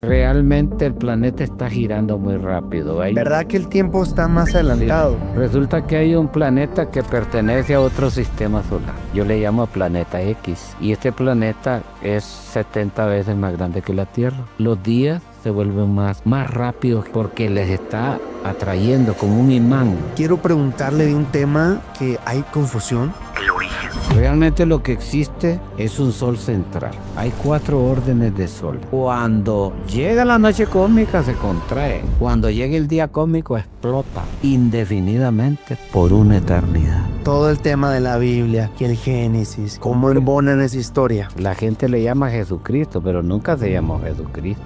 Realmente el planeta está girando muy rápido. ¿Verdad que el tiempo está más adelantado? Resulta que hay un planeta que pertenece a otro sistema solar. Yo le llamo planeta X. Y este planeta es 70 veces más grande que la Tierra. Los días se vuelven más rápidos porque les está atrayendo como un imán. Quiero preguntarle de un tema que hay confusión. El origen. Realmente lo que existe es un sol central. Hay 4 órdenes de sol. Cuando llega la noche cósmica se contrae. Cuando llega el día cósmico explota indefinidamente por una eternidad. Todo el tema de la Biblia, que el Génesis, cómo embonan esa historia. La gente le llama Jesucristo, pero nunca se llamó Jesucristo.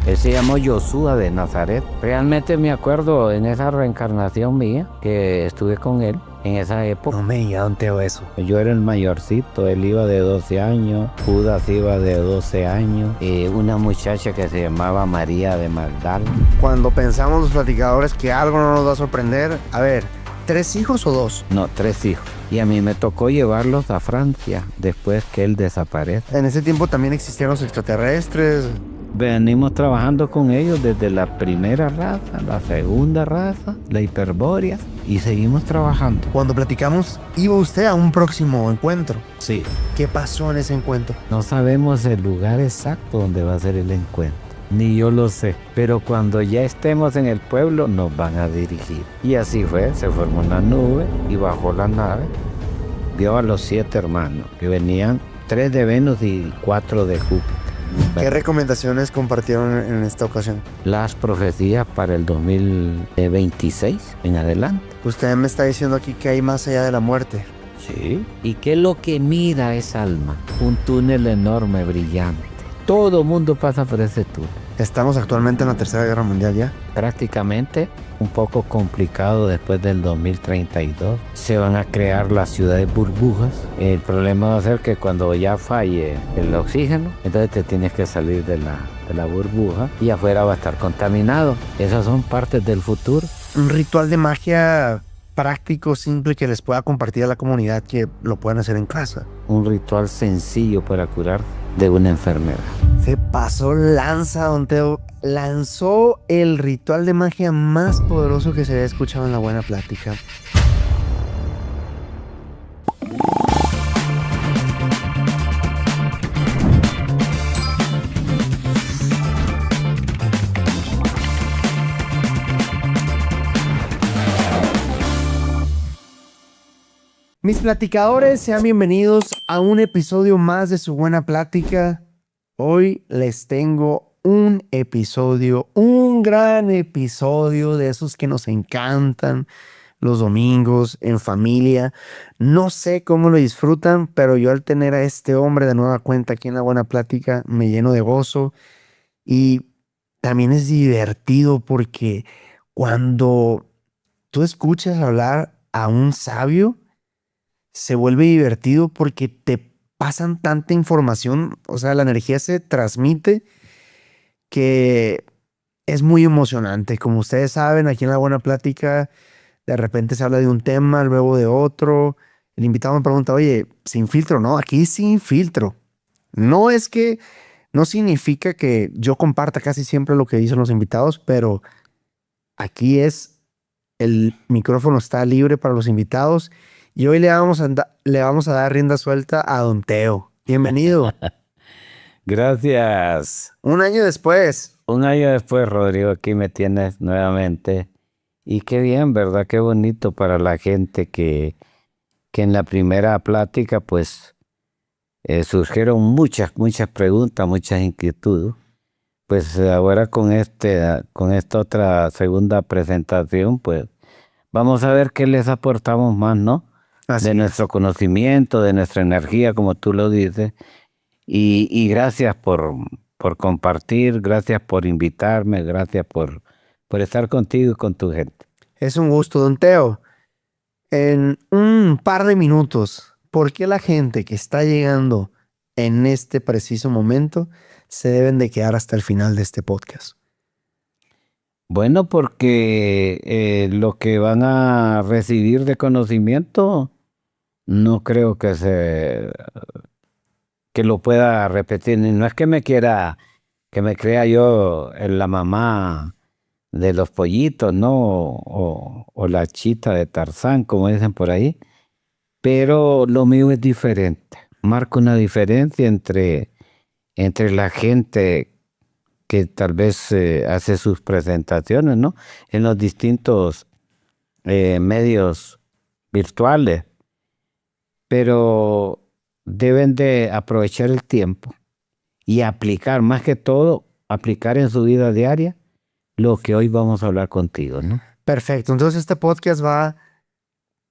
Él se llamó Yoshua de Nazaret. Realmente me acuerdo en esa reencarnación mía que estuve con él en esa época. No me diga, don Teo, eso. Yo era el mayorcito, él iba de 12 años, Judas iba de 12 años, una muchacha que se llamaba María de Magdala. Cuando pensamos los platicadores que algo no nos va a sorprender, a ver, ¿3 hijos o 2? No, 3 hijos. Y a mí me tocó llevarlos a Francia después que él desaparece. En ese tiempo también existían los extraterrestres. Venimos trabajando con ellos desde la primera raza, la segunda raza, la Hiperbórea, y seguimos trabajando. Cuando platicamos, iba usted a un próximo encuentro. Sí. ¿Qué pasó en ese encuentro? No sabemos el lugar exacto donde va a ser el encuentro. Ni yo lo sé, pero cuando ya estemos en el pueblo nos van a dirigir. Y así fue, se formó una nube y bajó la nave. Vio a los 7 hermanos, que venían 3 de Venus y 4 de Júpiter. ¿Qué recomendaciones compartieron en esta ocasión? Las profecías para el 2026 en adelante. Usted me está diciendo aquí que hay más allá de la muerte. Sí. ¿Y qué es lo que mira esa alma? Un túnel enorme, brillante. Todo mundo pasa por ese túnel. Estamos actualmente en la Tercera Guerra Mundial ya. Prácticamente un poco complicado después del 2032. Se van a crear las ciudades burbujas. El problema va a ser que cuando ya falle el oxígeno, entonces te tienes que salir de la burbuja y afuera va a estar contaminado. Esas son partes del futuro. Un ritual de magia práctico, simple, que les pueda compartir a la comunidad, que lo puedan hacer en casa. Un ritual sencillo para curar de una enfermedad. Se pasó lanza, don Teo. Lanzó el ritual de magia más poderoso que se había escuchado en la buena plática. Mis platicadores, sean bienvenidos a un episodio más de su buena plática. Hoy les tengo un episodio, un gran episodio de esos que nos encantan los domingos en familia. No sé cómo lo disfrutan, pero yo al tener a este hombre de nueva cuenta aquí en la buena plática me lleno de gozo y también es divertido porque cuando tú escuchas hablar a un sabio, se vuelve divertido porque te pasan tanta información, o sea, la energía se transmite que es muy emocionante. Como ustedes saben, aquí en La Buena Plática, de repente se habla de un tema, luego de otro. El invitado me pregunta, oye, ¿sin filtro? No, aquí sin filtro. No es que, no significa que yo comparta casi siempre lo que dicen los invitados, pero aquí el micrófono está libre para los invitados. Y hoy le vamos a dar rienda suelta a don Teo. Bienvenido. Gracias. Un año después. Un año después, Rodrigo, aquí me tienes nuevamente. Y qué bien, ¿verdad? Qué bonito para la gente que en la primera plática, pues, surgieron muchas preguntas, muchas inquietudes. Pues ahora con esta otra segunda presentación, pues, vamos a ver qué les aportamos más, ¿no? Así de nuestro conocimiento, de nuestra energía, como tú lo dices. Y gracias por compartir, gracias por invitarme, gracias por estar contigo y con tu gente. Es un gusto, don Teo. En un par de minutos, ¿por qué la gente que está llegando en este preciso momento se deben de quedar hasta el final de este podcast? Bueno, porque lo que van a recibir de conocimiento no creo que lo pueda repetir. No es que me quiera que me crea yo la mamá de los pollitos, ¿no? O la chita de Tarzán, como dicen por ahí. Pero lo mío es diferente. Marca una diferencia entre la gente que tal vez hace sus presentaciones, ¿no? En los distintos medios virtuales, pero deben de aprovechar el tiempo y aplicar, más que todo, aplicar en su vida diaria lo que hoy vamos a hablar contigo, ¿no? Perfecto. Entonces este podcast va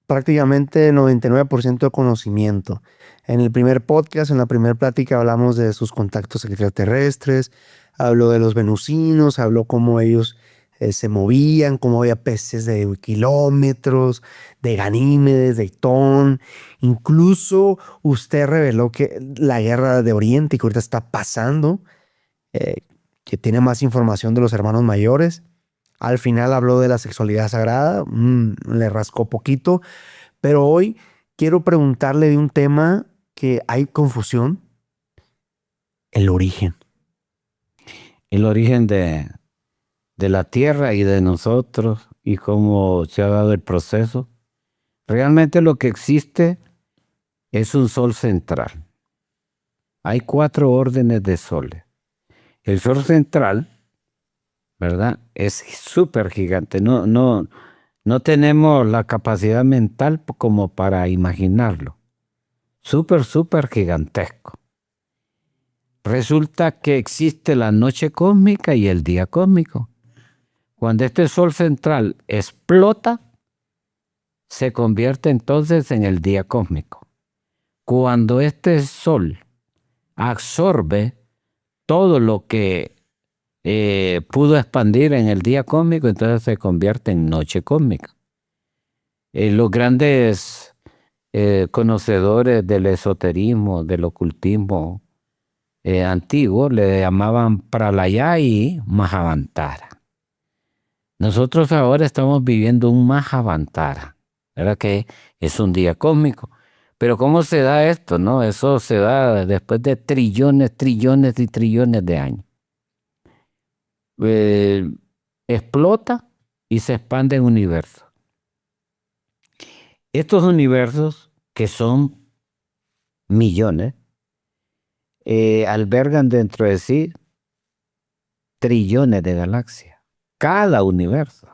prácticamente 99% de conocimiento. En el primer podcast, en la primera plática, hablamos de sus contactos extraterrestres, habló de los venusinos, habló cómo ellos se movían, cómo había peces de kilómetros, de Ganímedes, de Itón. Incluso usted reveló que la guerra de Oriente, que ahorita está pasando, eh, que tiene más información de los hermanos mayores. Al final habló de la sexualidad sagrada, le rascó poquito, pero hoy quiero preguntarle de un tema que hay confusión, el origen. El origen de la tierra y de nosotros y cómo se ha dado el proceso. Realmente lo que existe es un sol central. Hay 4 órdenes de soles. El sol central, ¿verdad? Es súper gigante. No tenemos la capacidad mental como para imaginarlo. Súper gigantesco. Resulta que existe la noche cósmica y el día cósmico. Cuando este sol central explota, se convierte entonces en el día cósmico. Cuando este sol absorbe todo lo que pudo expandir en el día cósmico, entonces se convierte en noche cósmica. Los grandes conocedores del esoterismo, del ocultismo antiguo, le llamaban Pralaya y Mahavantara. Nosotros ahora estamos viviendo un Mahavantara, ¿verdad? Que es un día cósmico. Pero ¿cómo se da esto, no? Eso se da después de trillones y trillones de años. Explota y se expande en universos. Estos universos, que son millones, albergan dentro de sí trillones de galaxias. Cada universo.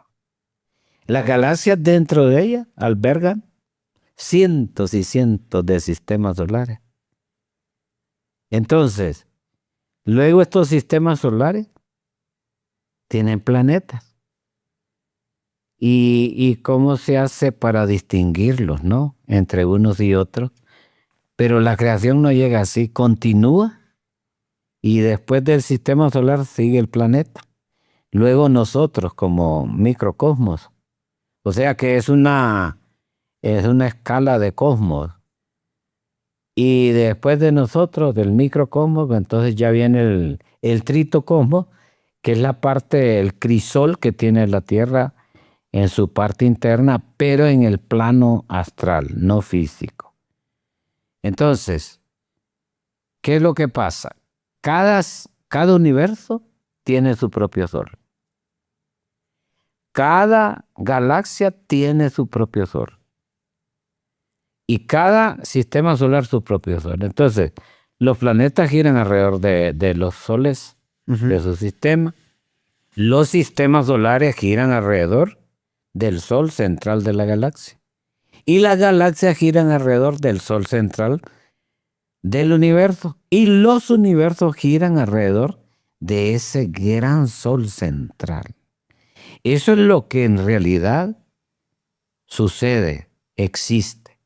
Las galaxias dentro de ellas albergan cientos y cientos de sistemas solares. Entonces, luego estos sistemas solares tienen planetas. ¿Y cómo se hace para distinguirlos, no? Entre unos y otros. Pero la creación no llega así, continúa y después del sistema solar sigue el planeta. Luego nosotros como microcosmos. O sea que es una escala de cosmos. Y después de nosotros, del microcosmos, entonces ya viene el tritocosmos, que es la parte, el crisol que tiene la Tierra en su parte interna, pero en el plano astral, no físico. Entonces, ¿qué es lo que pasa? Cada universo tiene su propio sol. Cada galaxia tiene su propio sol. Y cada sistema solar su propio sol. Entonces, los planetas giran alrededor de los soles de su sistema. Los sistemas solares giran alrededor del sol central de la galaxia. Y las galaxias giran alrededor del sol central del universo. Y los universos giran alrededor de ese gran sol central. Eso es lo que en realidad sucede, existe.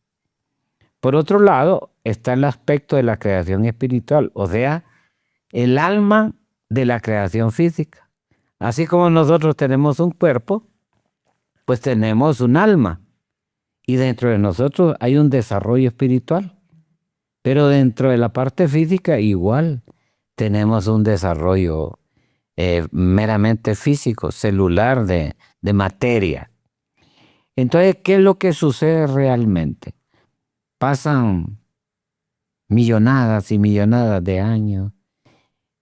Por otro lado, está el aspecto de la creación espiritual, o sea, el alma de la creación física. Así como nosotros tenemos un cuerpo, pues tenemos un alma. Y dentro de nosotros hay un desarrollo espiritual. Pero dentro de la parte física igual tenemos un desarrollo meramente físico, celular, de materia. Entonces, ¿qué es lo que sucede realmente? Pasan millonadas y millonadas de años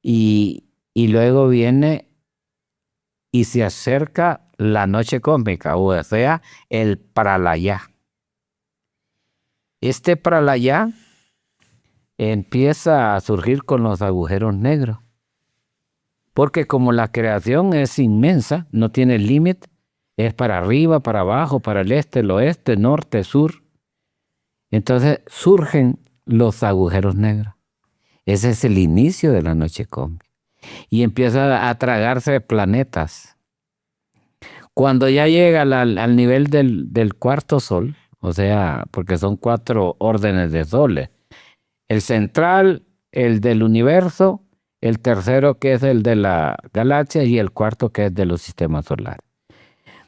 y y luego viene y se acerca la noche cósmica, o sea, el pralayá. Este pralayá empieza a surgir con los agujeros negros, porque como la creación es inmensa, no tiene límite, es para arriba, para abajo, para el este, el oeste, norte, sur. Entonces surgen los agujeros negros. Ese es el inicio de la noche cósmica. Y empieza a tragarse planetas. Cuando ya llega al nivel del cuarto sol, o sea, porque son 4 órdenes de soles, el central, el del universo, el tercero que es el de la galaxia y el cuarto que es de los sistemas solares.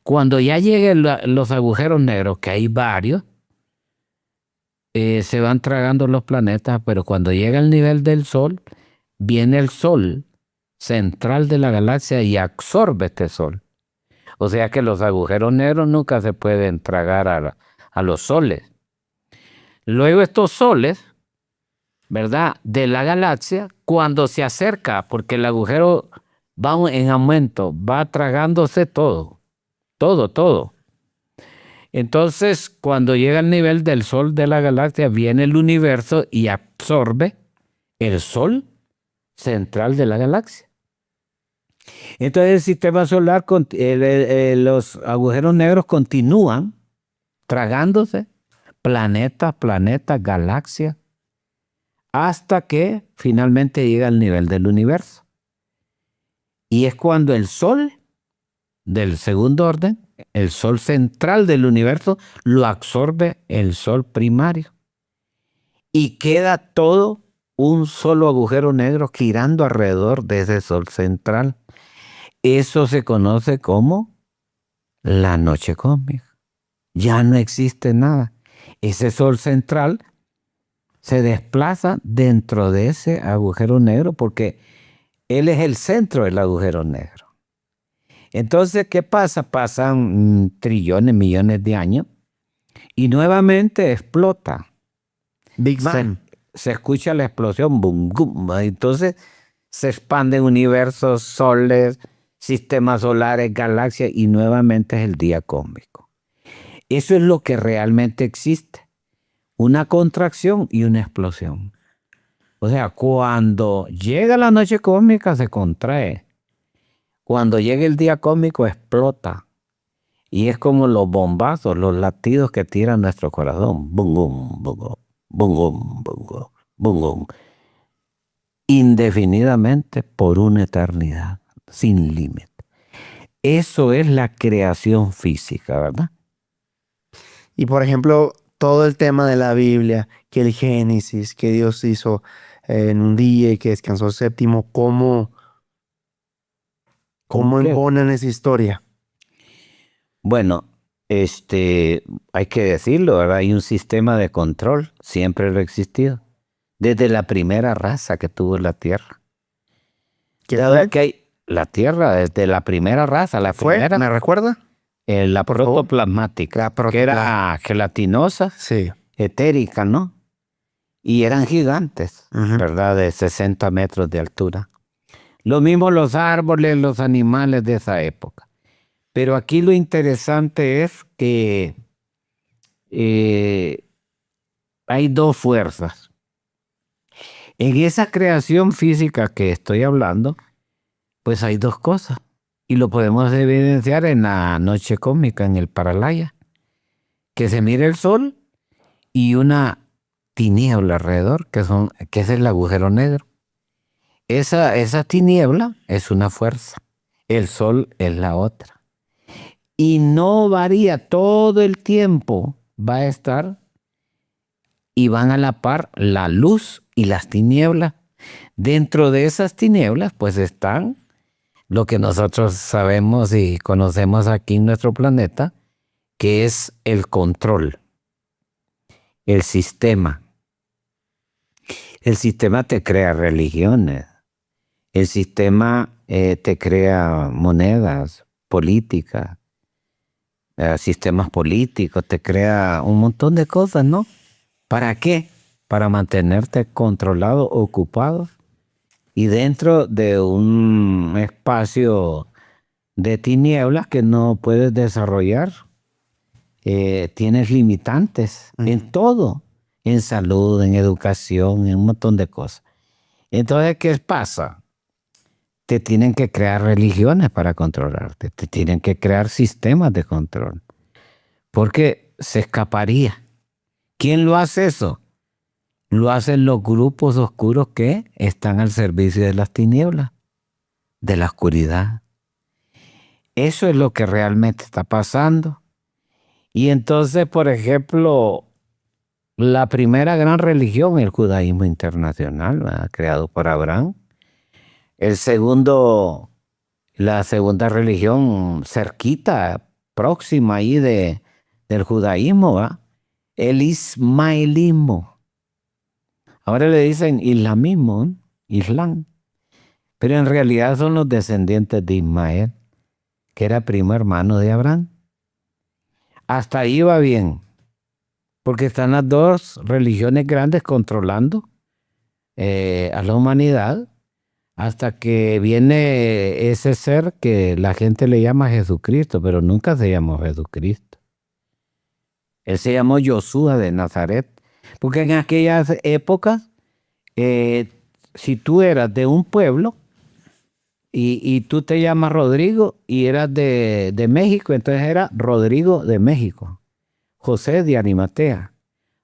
Cuando ya lleguen los agujeros negros, que hay varios, se van tragando los planetas, pero cuando llega al nivel del sol, viene el sol central de la galaxia y absorbe este sol. O sea que los agujeros negros nunca se pueden tragar a los soles. Luego estos soles, ¿verdad?, de la galaxia, cuando se acerca, porque el agujero va en aumento, va tragándose todo. Entonces, cuando llega al nivel del sol de la galaxia, viene el universo y absorbe el sol central de la galaxia. Entonces, el sistema solar, los agujeros negros continúan tragándose planetas, galaxias, hasta que finalmente llega al nivel del universo. Y es cuando el sol del segundo orden, el sol central del universo, lo absorbe el sol primario. Y queda todo un solo agujero negro girando alrededor de ese sol central. Eso se conoce como la noche cósmica. Ya no existe nada. Ese sol central se desplaza dentro de ese agujero negro porque él es el centro del agujero negro. Entonces, ¿qué pasa? Pasan trillones, millones de años y nuevamente explota. Big Bang. Se escucha la explosión, boom, boom. Entonces se expanden universos, soles, sistemas solares, galaxias y nuevamente es el día cósmico. Eso es lo que realmente existe. Una contracción y una explosión. O sea, cuando llega la noche cósmica se contrae. Cuando llega el día cósmico explota. Y es como los bombazos, los latidos que tira nuestro corazón. Bum, bum, bum, bum, bum, bum, bum, bum. Indefinidamente por una eternidad, sin límite. Eso es la creación física, ¿verdad? Y por ejemplo, todo el tema de la Biblia, que el Génesis, que Dios hizo en un día y que descansó el séptimo, ¿cómo imponen esa historia? Bueno, hay que decirlo, ¿verdad? Hay un sistema de control, siempre lo ha existido, desde la primera raza que tuvo la Tierra. ¿Qué Que hay la Tierra, desde la primera raza, la fue? primera. ¿Me recuerda? La protoplasmática, que era gelatinosa, sí, etérica, ¿no? Y eran gigantes, ¿verdad? De 60 metros de altura. Lo mismo los árboles, los animales de esa época. Pero aquí lo interesante es que hay dos fuerzas. En esa creación física que estoy hablando, pues hay dos cosas. Y lo podemos evidenciar en la noche cósmica, en el Paralaya, que se mira el sol y una tiniebla alrededor, que es el agujero negro. Esa tiniebla es una fuerza, el sol es la otra. Y no varía, todo el tiempo va a estar y van a la par la luz y las tinieblas. Dentro de esas tinieblas pues están lo que nosotros sabemos y conocemos aquí en nuestro planeta, que es el control, el sistema. El sistema te crea religiones, el sistema te crea monedas, políticas, sistemas políticos, te crea un montón de cosas, ¿no? ¿Para qué? Para mantenerte controlado, ocupado y dentro de un espacio de tinieblas que no puedes desarrollar, tienes limitantes en todo, en salud, en educación, en un montón de cosas. Entonces, ¿qué pasa? Te tienen que crear religiones para controlarte, te tienen que crear sistemas de control, porque se escaparía. ¿Quién lo hace eso? Lo hacen los grupos oscuros que están al servicio de las tinieblas, de la oscuridad. Eso es lo que realmente está pasando. Y entonces, por ejemplo, la primera gran religión, el judaísmo internacional, ¿verdad? Creado por Abraham. El segundo, la segunda religión cerquita, próxima ahí del judaísmo, ¿verdad? El ismaelismo. Ahora le dicen islamismo, ¿eh? Islam. Pero en realidad son los descendientes de Ismael, que era primo hermano de Abraham. Hasta ahí va bien, porque están las dos religiones grandes controlando a la humanidad, hasta que viene ese ser que la gente le llama Jesucristo, pero nunca se llamó Jesucristo. Él se llamó Yoshua de Nazaret, porque en aquellas épocas, si tú eras de un pueblo y tú te llamas Rodrigo y eras de México, entonces era Rodrigo de México, José de Arimatea,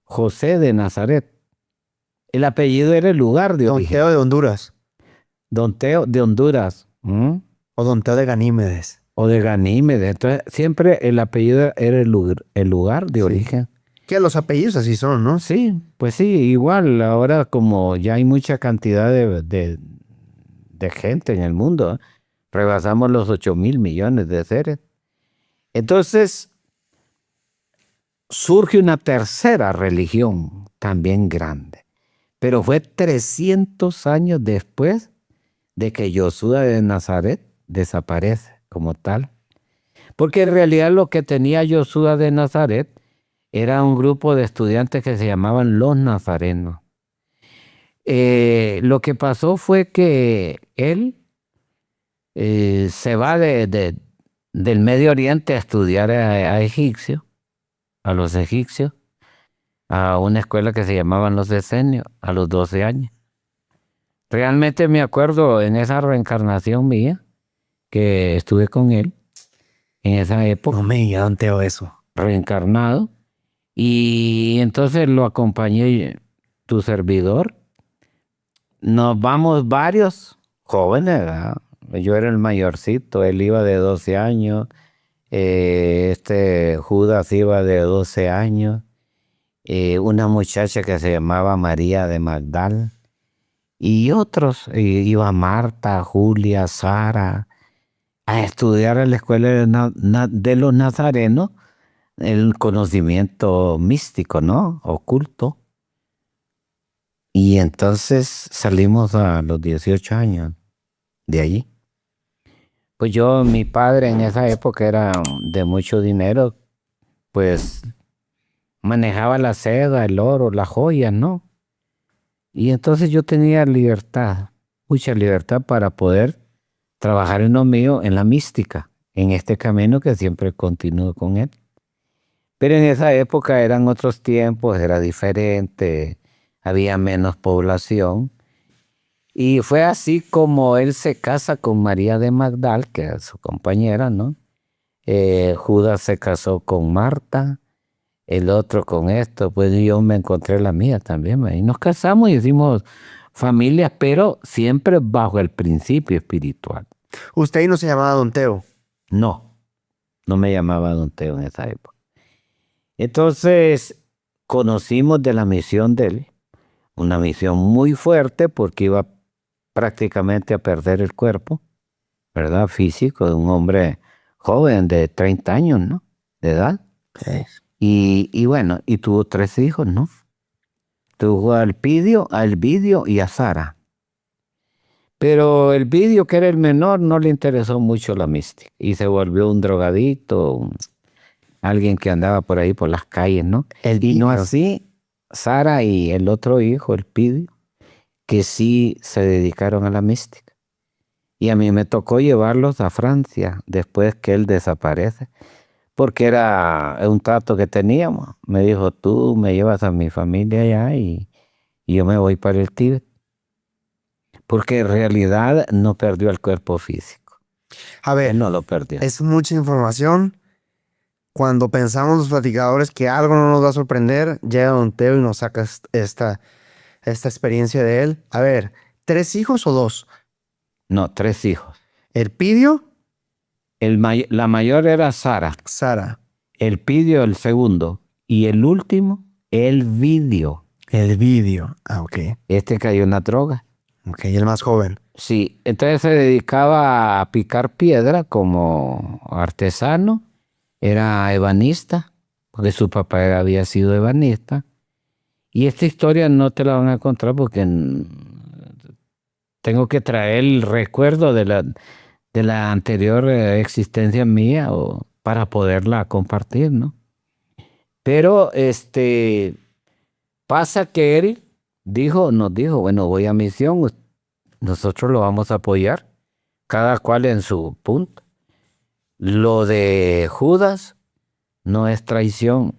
José de Nazaret. El apellido era el lugar de origen. Don Teo de Honduras. Don Teo de Honduras. O Don Teo de Ganímedes. O de Ganímedes. Entonces, siempre el apellido era el lugar de origen. Que los apellidos así son, ¿no? Sí, pues sí, igual. Ahora como ya hay mucha cantidad de gente en el mundo, rebasamos los 8,000 millones de seres. Entonces, surge una tercera religión también grande. Pero fue 300 años después de que Yoshua de Nazaret desaparece como tal. Porque en realidad lo que tenía Yoshua de Nazaret era un grupo de estudiantes que se llamaban los nazarenos. Lo que pasó fue que él se va del Medio Oriente a estudiar a los egipcios, a una escuela que se llamaban los Esenios, a los 12 años. Realmente me acuerdo en esa reencarnación mía, que estuve con él, en esa época. No me diga, Don Teo, eso. Reencarnado. Y entonces lo acompañé tu servidor. Nos vamos varios jóvenes, ¿verdad? Yo era el mayorcito, él iba de 12 años, Judas iba de 12 años, una muchacha que se llamaba María de Magdala, y otros, iba Marta, Julia, Sara, a estudiar en la escuela de los nazarenos el conocimiento místico, ¿no? Oculto. Y entonces salimos a los 18 años de allí. Pues mi padre en esa época era de mucho dinero, pues manejaba la seda, el oro, las joyas, ¿no? Y entonces yo tenía libertad, mucha libertad para poder trabajar en lo mío, en la mística, en este camino que siempre continúo con él. Pero en esa época eran otros tiempos, era diferente, había menos población. Y fue así como él se casa con María de Magdala, que era su compañera, ¿no? Judas se casó con Marta, el otro con esto, pues yo me encontré la mía también. Y nos casamos y hicimos familias, pero siempre bajo el principio espiritual. ¿Usted ahí no se llamaba Don Teo? No me llamaba Don Teo en esa época. Entonces conocimos de la misión de él, una misión muy fuerte porque iba prácticamente a perder el cuerpo, ¿verdad? Físico de un hombre joven de 30 años, ¿no? De edad. Sí. Y bueno, y tuvo 3 hijos, ¿no? Tuvo a Elpidio y a Sara. Pero Elpidio, que era el menor, no le interesó mucho la mística y se volvió un drogadicto, alguien que andaba por ahí por las calles, ¿no? Y no así Sara y el otro hijo, Elpidio, que sí se dedicaron a la mística. Y a mí me tocó llevarlos a Francia después que él desaparece, porque era un trato que teníamos. Me dijo, tú me llevas a mi familia allá y yo me voy para el Tíbet. Porque en realidad no perdió el cuerpo físico. A ver, Él no lo perdió. es mucha información. Cuando pensamos los platicadores que algo no nos va a sorprender, llega Don Teo y nos saca esta experiencia de él. A ver, ¿3 hijos o 2? No, 3 hijos. Elpidio, La mayor era Sara, Sara. Elpidio el segundo y el último, Elvidio. Elvidio. Ah, ok. Este cayó en la droga. Ok, el más joven. Sí, entonces se dedicaba a picar piedra como artesano, era ebanista, porque su papá había sido ebanista. Y esta historia no te la van a encontrar porque tengo que traer el recuerdo de la anterior existencia mía para poderla compartir, ¿no? Pero pasa que él nos dijo, bueno, voy a misión, nosotros lo vamos a apoyar, cada cual en su punto. Lo de Judas no es traición,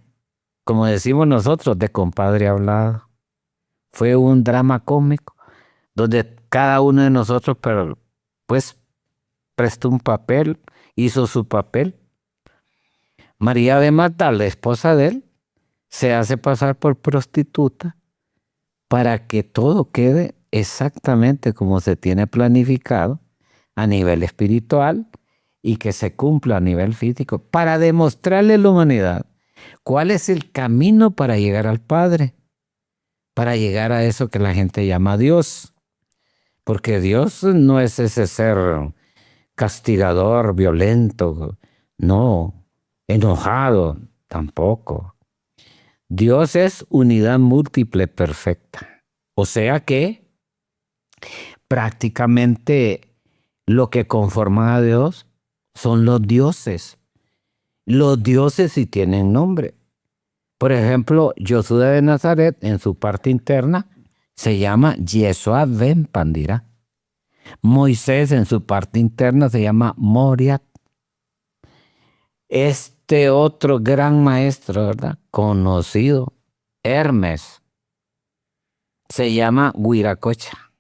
como decimos nosotros, de compadre hablado. Fue un drama cómico donde cada uno de nosotros, pero pues prestó un papel, hizo su papel. María de Magdala, la esposa de él, se hace pasar por prostituta para que todo quede exactamente como se tiene planificado a nivel espiritual y que se cumpla a nivel físico, para demostrarle a la humanidad cuál es el camino para llegar al Padre, para llegar a eso que la gente llama Dios. Porque Dios no es ese ser castigador, violento, no, enojado, tampoco. Dios es unidad múltiple perfecta. O sea que prácticamente lo que conforma a Dios son los dioses. Los dioses sí tienen nombre. Por ejemplo, Josué de Nazaret en su parte interna se llama Yeshua ben Pandira. Moisés en su parte interna se llama Moriat. Este otro gran maestro, ¿verdad? Conocido, Hermes, se llama Huiracocha.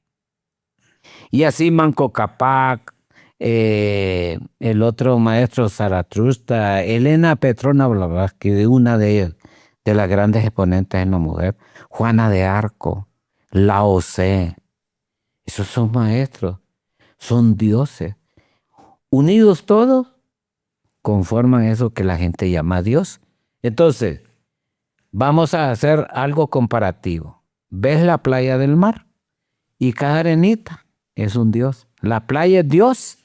Y así Manco Cápac, el otro maestro Zaratustra, Elena Petrona Blavatsky, de una de ellas, de las grandes exponentes en la mujer, Juana de Arco, Lao Tse. Esos son maestros, son dioses. Unidos todos, conforman eso que la gente llama Dios. Entonces, vamos a hacer algo comparativo. ¿Ves la playa del mar? Y cada arenita es un Dios. La playa es Dios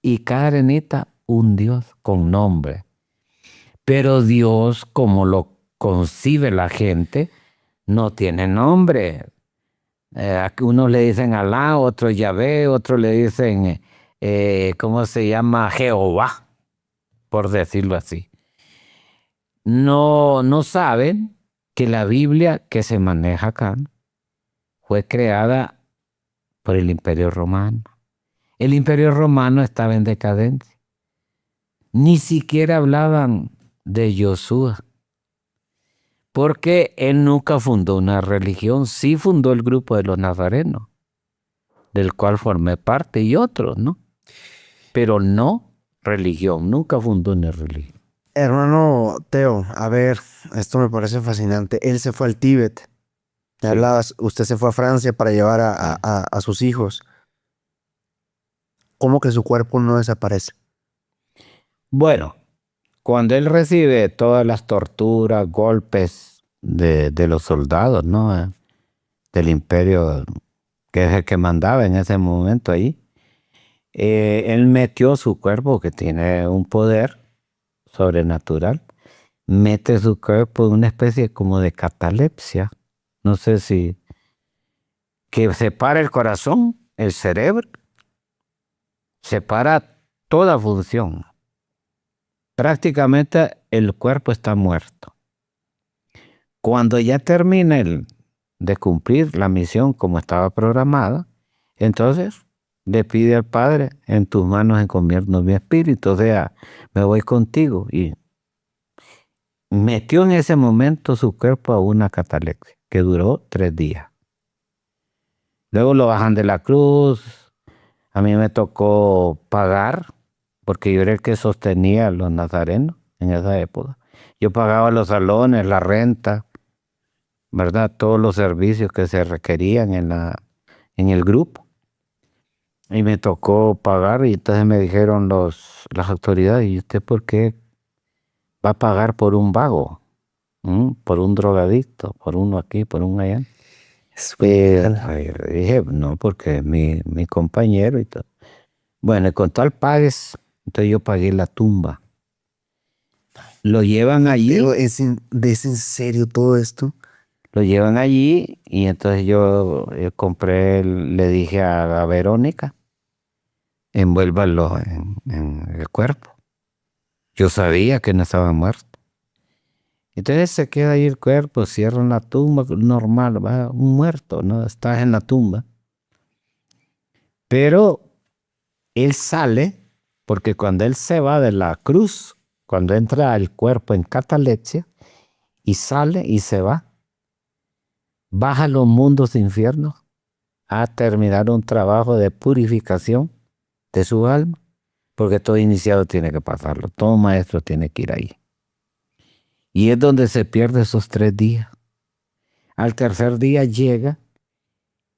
y cada arenita un Dios con nombre. Pero Dios, como lo concibe la gente, no tiene nombre. Unos le dicen Alá, otros Yahvé, otros le dicen, ¿cómo se llama? Jehová, por decirlo así. No saben que la Biblia que se maneja acá fue creada por el Imperio Romano. El Imperio Romano estaba en decadencia. Ni siquiera hablaban de Josué, porque él nunca fundó una religión. Sí fundó el grupo de los nazarenos, del cual formé parte, y otros, ¿no? Pero no religión, nunca fundó una religión. Hermano Teo, a ver, esto me parece fascinante. Él se fue al Tíbet. Sí. Usted se fue a Francia para llevar a sus hijos. ¿Cómo que su cuerpo no desaparece? Bueno, cuando él recibe todas las torturas, golpes de los soldados, ¿no? Del imperio, que es el que mandaba en ese momento ahí, él metió su cuerpo, que tiene un poder sobrenatural, mete su cuerpo en una especie como de catalepsia, no sé si, que separa el corazón, el cerebro, separa toda función. Prácticamente el cuerpo está muerto. Cuando ya termina de cumplir la misión como estaba programada, entonces le pide al Padre, en tus manos encomiendo mi espíritu, o sea, me voy contigo. Y metió en ese momento su cuerpo a una catalepsia que duró 3 días. Luego lo bajan de la cruz. A mí me tocó pagar, porque yo era el que sostenía a los nazarenos en esa época. Yo pagaba los salones, la renta, ¿verdad? Todos los servicios que se requerían en el grupo. Y me tocó pagar, y entonces me dijeron las autoridades: ¿y usted por qué va a pagar por un vago? Por un drogadicto, por uno aquí, por uno allá. Yo dije, no, porque es mi compañero y todo. Bueno, y con tal pagues, entonces yo pagué la tumba. Lo llevan allí. ¿Es en serio todo esto? Lo llevan allí y entonces yo compré, le dije a Verónica, envuélvalo en el cuerpo. Yo sabía que no estaba muerto. Entonces se queda ahí el cuerpo, cierran la tumba, normal, va un muerto, ¿no? Estás en la tumba. Pero él sale, porque cuando él se va de la cruz, cuando entra el cuerpo en catalepsia, y sale y se va, baja a los mundos infiernos a terminar un trabajo de purificación de su alma, porque todo iniciado tiene que pasarlo, todo maestro tiene que ir ahí. Y es donde se pierde esos 3 días. Al tercer día llega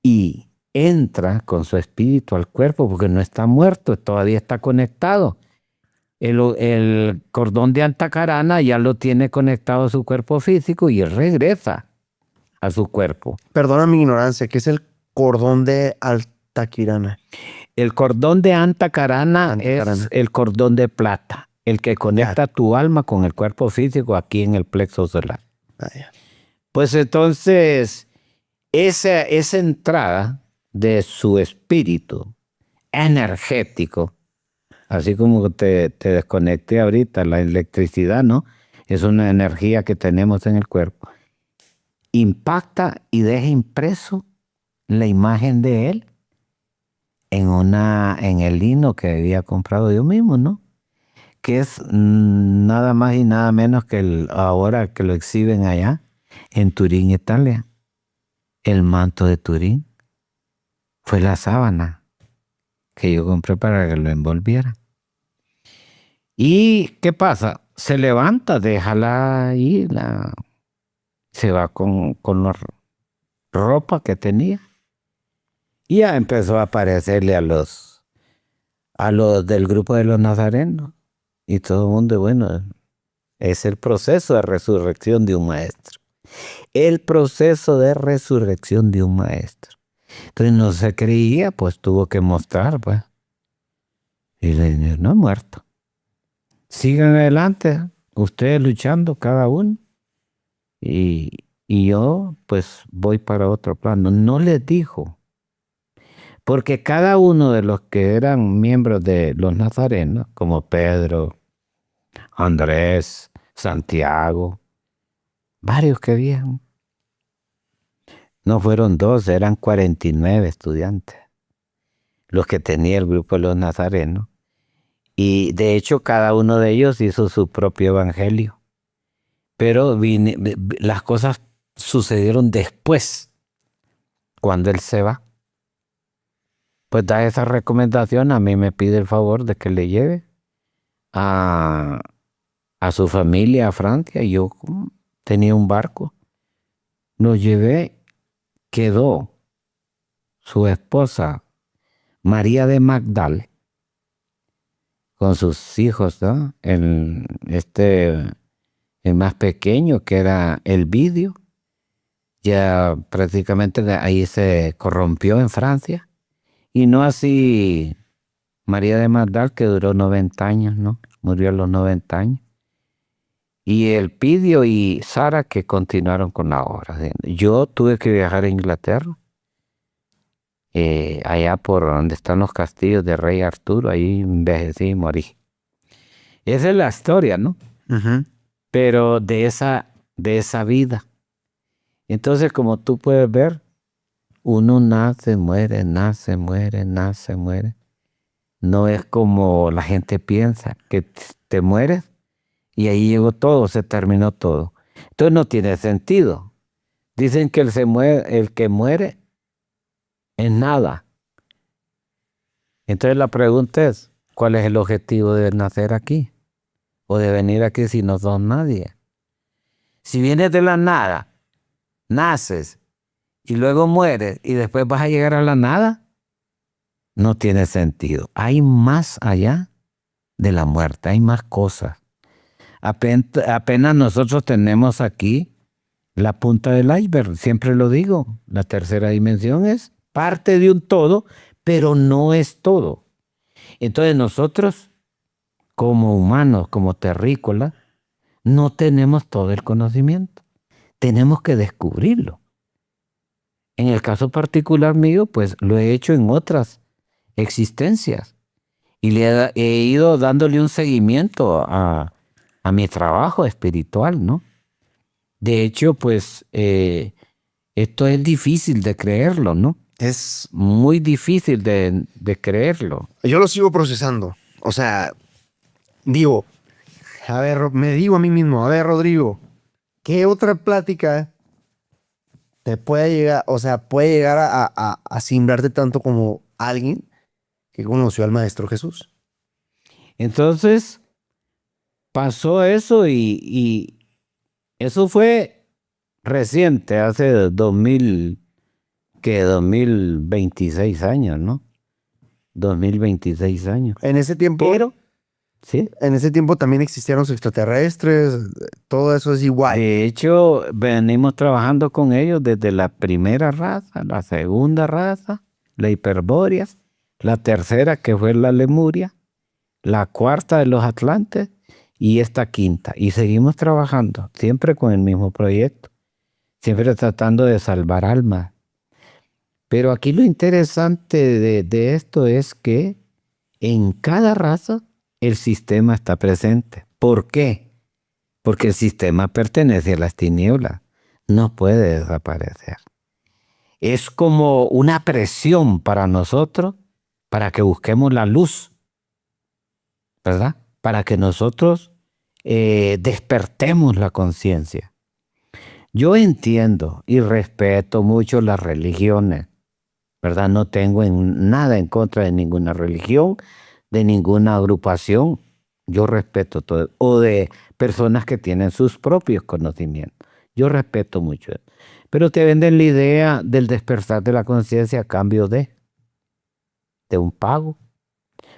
y entra con su espíritu al cuerpo, porque no está muerto, todavía está conectado. El cordón de Antacarana ya lo tiene conectado a su cuerpo físico y él regresa a su cuerpo. Perdona mi ignorancia, ¿qué es el cordón de Antacarana? El cordón de Antacarana es el cordón de plata, el que conecta tu alma con el cuerpo físico aquí en el plexo solar. Pues entonces, esa entrada de su espíritu energético, así como te desconecté ahorita, la electricidad, ¿no? Es una energía que tenemos en el cuerpo. Impacta y deja impreso la imagen de él en el lino que había comprado yo mismo, ¿no? Que es nada más y nada menos que ahora que lo exhiben allá en Turín, Italia. El manto de Turín fue la sábana que yo compré para que lo envolviera. ¿Y qué pasa? Se levanta, déjala ahí, se va con la ropa que tenía. Y ya empezó a aparecerle a los del grupo de los nazarenos. Y todo el mundo, bueno, es el proceso de resurrección de un maestro. El proceso de resurrección de un maestro. Entonces no se creía, pues tuvo que mostrar, pues. Y le dijo, no, muerto. Sigan adelante, ustedes luchando cada uno. Y yo, pues, voy para otro plano. No les dijo. Porque cada uno de los que eran miembros de los nazarenos, como Pedro, Andrés, Santiago, varios que habían, no fueron 2, eran 49 estudiantes los que tenía el grupo de los nazarenos. Y de hecho cada uno de ellos hizo su propio evangelio. Pero las cosas sucedieron después, cuando él se va. Pues da esa recomendación, a mí me pide el favor de que le lleve a su familia a Francia. Yo tenía un barco, lo llevé, quedó su esposa María de Magdal con sus hijos, ¿no? El más pequeño, que era Elvidio, ya prácticamente ahí se corrompió en Francia. Y no así María de Magdal, que duró 90 años, ¿no? Murió a los 90 años. Y Elpidio y Sara, que continuaron con la obra. Yo tuve que viajar a Inglaterra, allá por donde están los castillos de Rey Arturo, ahí envejecí y morí. Esa es la historia, ¿no? Uh-huh. Pero de esa vida. Entonces, como tú puedes ver, uno nace, muere, nace, muere, nace, muere. No es como la gente piensa, que te mueres y ahí llegó todo, se terminó todo. Entonces no tiene sentido. Dicen que el que muere es nada. Entonces la pregunta es, ¿cuál es el objetivo de nacer aquí? O de venir aquí si no sos nadie. Si vienes de la nada, naces y luego mueres y después vas a llegar a la nada, no tiene sentido. Hay más allá de la muerte, hay más cosas. Apenas nosotros tenemos aquí la punta del iceberg, siempre lo digo, la tercera dimensión es parte de un todo, pero no es todo. Entonces nosotros, como humanos, como terrícolas, no tenemos todo el conocimiento, tenemos que descubrirlo. En el caso particular mío, pues lo he hecho en otras existencias y he ido dándole un seguimiento a mi trabajo espiritual, ¿no? De hecho, pues esto es difícil de creerlo, ¿no? Es muy difícil de creerlo. Yo lo sigo procesando. O sea, digo, a ver, me digo a mí mismo, a ver, Rodrigo, ¿qué otra plática te puede llegar, o sea, puede llegar a simbrarte tanto como alguien que conoció al Maestro Jesús? Entonces, pasó eso y eso fue reciente, hace 2026 años, ¿no? 2026 años. En ese tiempo, Pero, sí. en ese tiempo también existieron los extraterrestres, todo eso es igual. De hecho, venimos trabajando con ellos desde la primera raza, la segunda raza, la Hiperbórea, la tercera que fue la Lemuria, la cuarta de los Atlantes y esta quinta. Y seguimos trabajando, siempre con el mismo proyecto, siempre tratando de salvar almas. Pero aquí lo interesante de esto es que en cada raza el sistema está presente. ¿Por qué? Porque el sistema pertenece a las tinieblas, no puede desaparecer. Es como una presión para nosotros, para que busquemos la luz, ¿verdad? Para que nosotros despertemos la conciencia. Yo entiendo y respeto mucho las religiones, ¿verdad? No tengo nada en contra de ninguna religión, de ninguna agrupación. Yo respeto todo. O de personas que tienen sus propios conocimientos. Yo respeto mucho eso. Pero te venden la idea del despertar de la conciencia a cambio de un pago.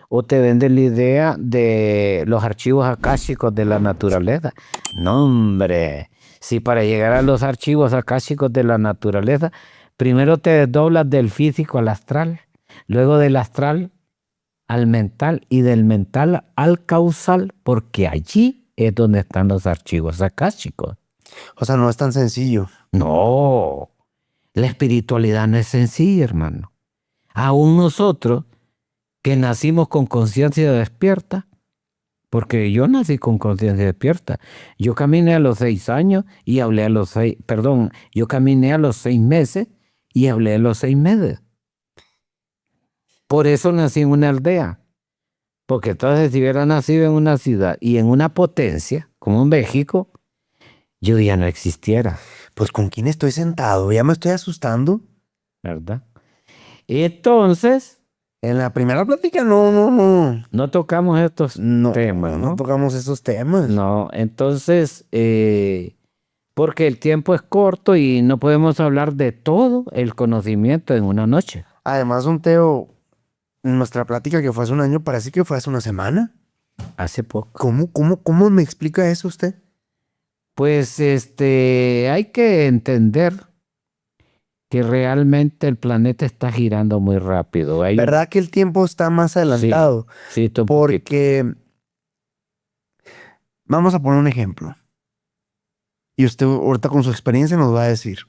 O te venden la idea de los archivos akáshicos de la naturaleza. No, hombre. Si para llegar a los archivos akáshicos de la naturaleza, primero te desdoblas del físico al astral, luego del astral al mental y del mental al causal, porque allí es donde están los archivos akáshicos. O sea, no es tan sencillo. No, la espiritualidad no es sencilla, hermano. Aún nosotros que nacimos con conciencia despierta, porque yo nací con conciencia despierta. Yo caminé a los 6 años y hablé a los 6, perdón, yo caminé a los 6 meses y hablé a los 6 meses. Por eso nací en una aldea. Porque entonces si hubiera nacido en una ciudad y en una potencia, como en México, yo ya no existiera. Pues ¿con quién estoy sentado? Ya me estoy asustando. ¿Verdad? Entonces, en la primera plática no tocamos estos temas, ¿no? No tocamos esos temas. No, entonces, porque el tiempo es corto y no podemos hablar de todo el conocimiento en una noche. Además, don Teo, nuestra plática que fue hace un año parece que fue hace una semana. Hace poco. ¿Cómo me explica eso usted? Pues hay que entender que realmente el planeta está girando muy rápido. ¿Verdad que el tiempo está más adelantado? Sí, porque vamos a poner un ejemplo. Y usted ahorita con su experiencia nos va a decir.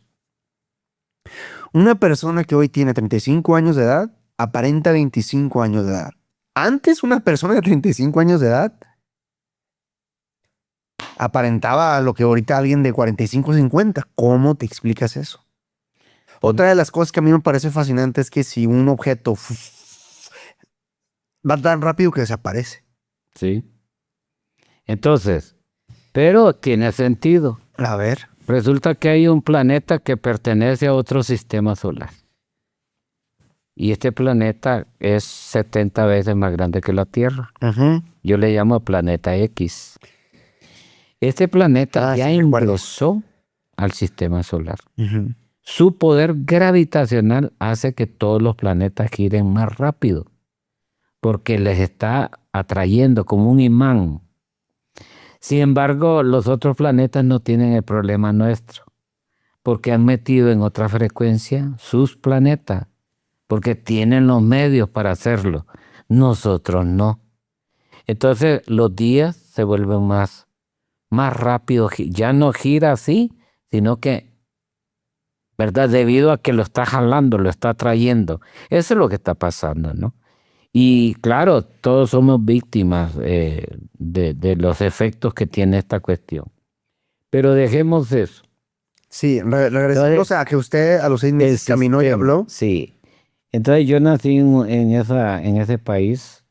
Una persona que hoy tiene 35 años de edad aparenta 25 años de edad. Antes una persona de 35 años de edad aparentaba lo que ahorita alguien de 45 o 50. ¿Cómo te explicas eso? Otra de las cosas que a mí me parece fascinante es que si un objeto va tan rápido que desaparece. Sí. Entonces, pero tiene sentido. A ver. Resulta que hay un planeta que pertenece a otro sistema solar. Y este planeta es 70 veces más grande que la Tierra. Yo le llamo planeta X. Este planeta ya engrosó al sistema solar. Su poder gravitacional hace que todos los planetas giren más rápido, porque les está atrayendo como un imán. Sin embargo, los otros planetas no tienen el problema nuestro, porque han metido en otra frecuencia sus planetas, porque tienen los medios para hacerlo. Nosotros no. Entonces los días se vuelven más rápidos. Ya no gira así, sino que, ¿verdad? Debido a que lo está jalando, lo está trayendo. Eso es lo que está pasando, ¿no? Y claro, todos somos víctimas de los efectos que tiene esta cuestión. Pero dejemos eso. Sí, regresamos a que usted a los 6 meses caminó y habló. Sí. Entonces yo nací en ese país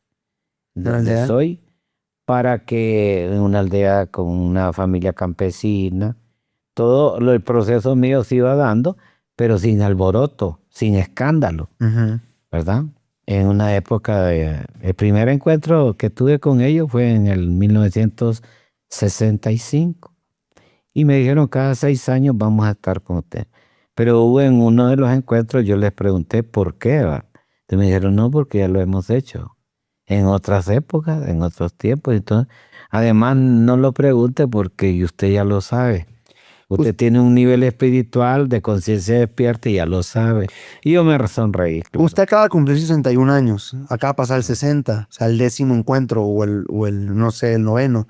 donde soy, para que en una aldea con una familia campesina, todo el proceso mío se iba dando, pero sin alboroto, sin escándalo, ¿verdad? En una época, el primer encuentro que tuve con ellos fue en el 1965. Y me dijeron, cada 6 años vamos a estar con usted. Pero hubo en uno de los encuentros, yo les pregunté por qué, ¿va? Entonces me dijeron, no, porque ya lo hemos hecho en otras épocas, en otros tiempos. Entonces, además, no lo pregunte porque usted ya lo sabe. Usted tiene un nivel espiritual de conciencia despierta y ya lo sabe. Y yo me sonreí. Claro. Usted acaba de cumplir 61 años, acaba de pasar el 60, o sea, el 10º encuentro o el no sé, el 9º.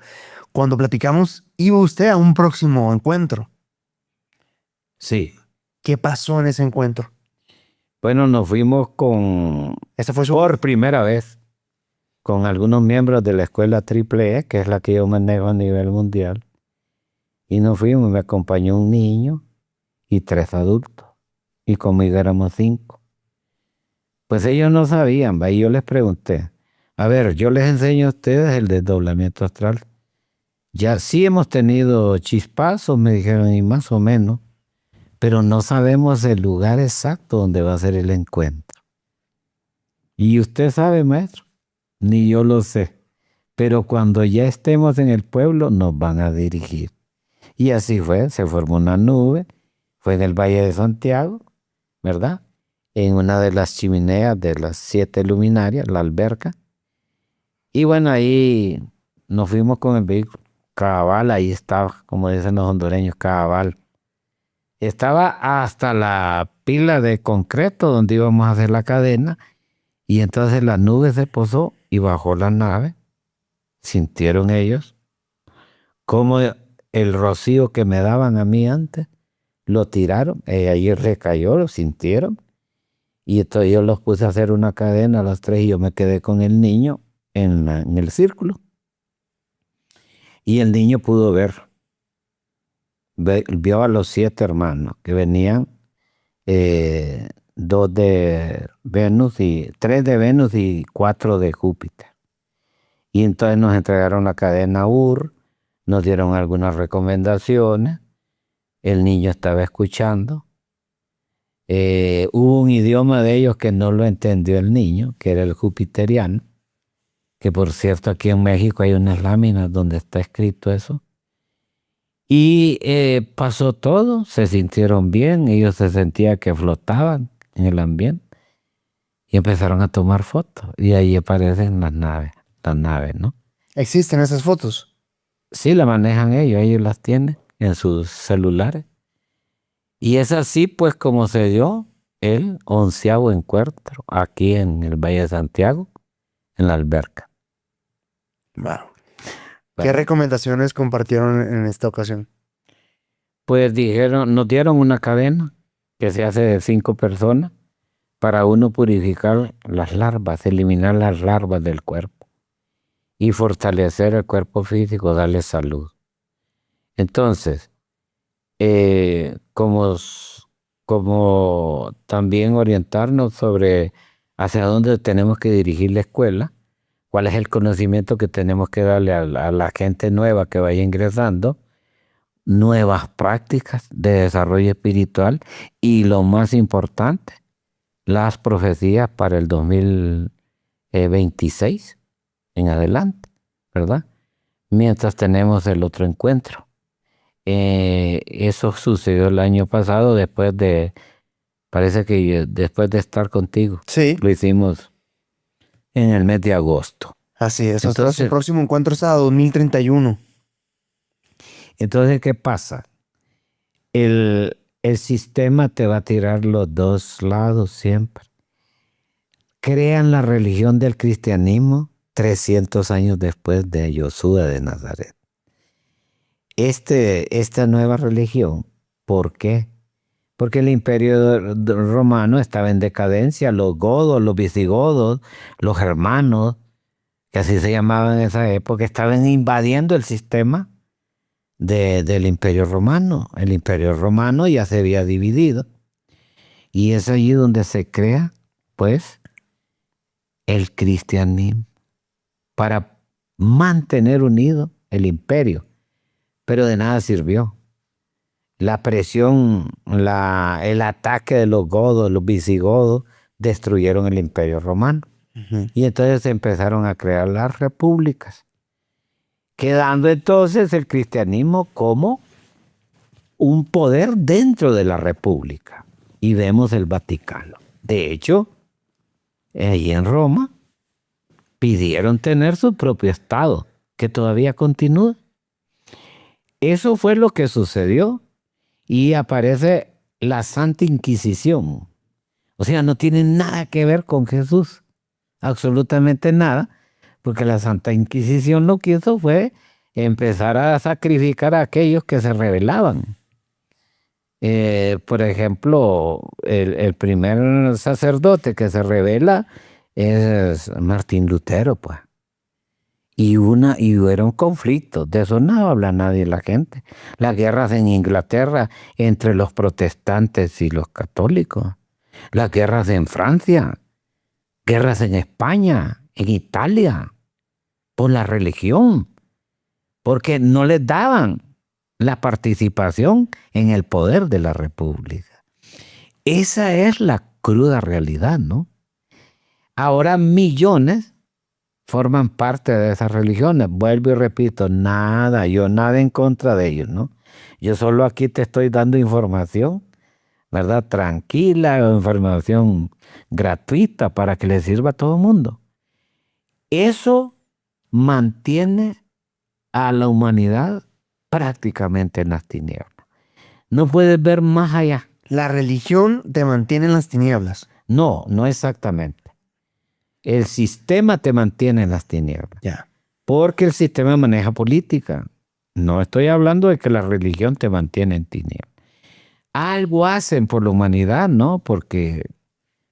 Cuando platicamos, iba usted a un próximo encuentro. Sí. ¿Qué pasó en ese encuentro? Bueno, nos fuimos por primera vez con algunos miembros de la escuela Triple E, que es la que yo manejo a nivel mundial. Y nos fuimos, me acompañó un niño y 3 adultos. Y conmigo éramos 5. Pues ellos no sabían, ¿va? Y yo les pregunté, a ver, yo les enseño a ustedes el desdoblamiento astral. Ya sí hemos tenido chispazos, me dijeron, y más o menos, pero no sabemos el lugar exacto donde va a ser el encuentro. ¿Y usted sabe, maestro? Ni yo lo sé. Pero cuando ya estemos en el pueblo, nos van a dirigir. Y así fue, se formó una nube, fue en el Valle de Santiago, ¿verdad? En una de las chimeneas de las 7 luminarias, la alberca. Y bueno, ahí nos fuimos con el vehículo. Cabal, ahí estaba, como dicen los hondureños, cabal. Estaba hasta la pila de concreto donde íbamos a hacer la cadena. Y entonces la nube se posó y bajó la nave. Sintieron ellos cómo el rocío que me daban a mí antes, lo tiraron, ahí recayó, lo sintieron. Y entonces yo los puse a hacer una cadena a los 3 y yo me quedé con el niño en el círculo. Y el niño pudo ver, vio a los 7 hermanos que venían, 2 de Venus y 3 de Venus y 4 de Júpiter. Y entonces nos entregaron la cadena UR, nos dieron algunas recomendaciones, el niño estaba escuchando. Hubo un idioma de ellos que no lo entendió el niño, que era el jupiteriano, que por cierto aquí en México hay unas láminas donde está escrito eso. Y pasó todo, se sintieron bien, ellos se sentían que flotaban en el ambiente y empezaron a tomar fotos y ahí aparecen las naves, ¿no? ¿Existen esas fotos? Sí, la manejan ellos las tienen en sus celulares. Y es así pues como se dio el 11º encuentro aquí en el Valle de Santiago, en la alberca. Wow. ¿Qué recomendaciones compartieron en esta ocasión? Pues nos dieron una cadena que se hace de 5 personas para uno purificar las larvas, eliminar las larvas del cuerpo y fortalecer el cuerpo físico, darle salud. Entonces, como, como también orientarnos sobre hacia dónde tenemos que dirigir la escuela, cuál es el conocimiento que tenemos que darle a la gente nueva que vaya ingresando, nuevas prácticas de desarrollo espiritual y lo más importante, las profecías para el 2026 en adelante, ¿verdad? Mientras tenemos el otro encuentro. Eso sucedió el año pasado parece que después de estar contigo. Sí. Lo hicimos en el mes de agosto. Así es, hasta Entonces, su próximo encuentro es a 2031. Entonces, ¿qué pasa? El sistema te va a tirar los dos lados siempre. Crean la religión del cristianismo 300 años después de Josué de Nazaret. Esta nueva religión, ¿por qué? Porque el imperio romano estaba en decadencia, los godos, los visigodos, los germanos, que así se llamaban en esa época, estaban invadiendo el sistema del imperio romano. El imperio romano ya se había dividido y es allí donde se crea, pues, el cristianismo para mantener unido el imperio, pero de nada sirvió. La presión, el ataque de los godos, los visigodos, destruyeron el imperio romano. Y entonces se empezaron a crear las repúblicas, quedando entonces el cristianismo como un poder dentro de la república. Y vemos el Vaticano. De hecho, allí en Roma pidieron tener su propio estado, que todavía continúa. Eso fue lo que sucedió y aparece la Santa Inquisición. O sea, no tiene nada que ver con Jesús, absolutamente nada, porque la Santa Inquisición lo que hizo fue empezar a sacrificar a aquellos que se rebelaban. Por ejemplo, el primer sacerdote que se rebela es Martín Lutero, pues. Y era un conflicto, de eso no habla nadie la gente. Las guerras en Inglaterra entre los protestantes y los católicos. Las guerras en Francia, guerras en España, en Italia, por la religión, porque no les daban la participación en el poder de la república. Esa es la cruda realidad, ¿no? Ahora millones forman parte de esas religiones. Vuelvo y repito, yo nada en contra de ellos, ¿no? Yo solo aquí te estoy dando información, ¿verdad? Tranquila, información gratuita para que le sirva a todo el mundo. Eso mantiene a la humanidad prácticamente en las tinieblas. No puedes ver más allá. La religión te mantiene en las tinieblas. No, no exactamente. El sistema te mantiene en las tinieblas. Ya. Porque el sistema maneja política. No estoy hablando de que la religión te mantiene en tinieblas. Algo hacen por la humanidad, ¿no?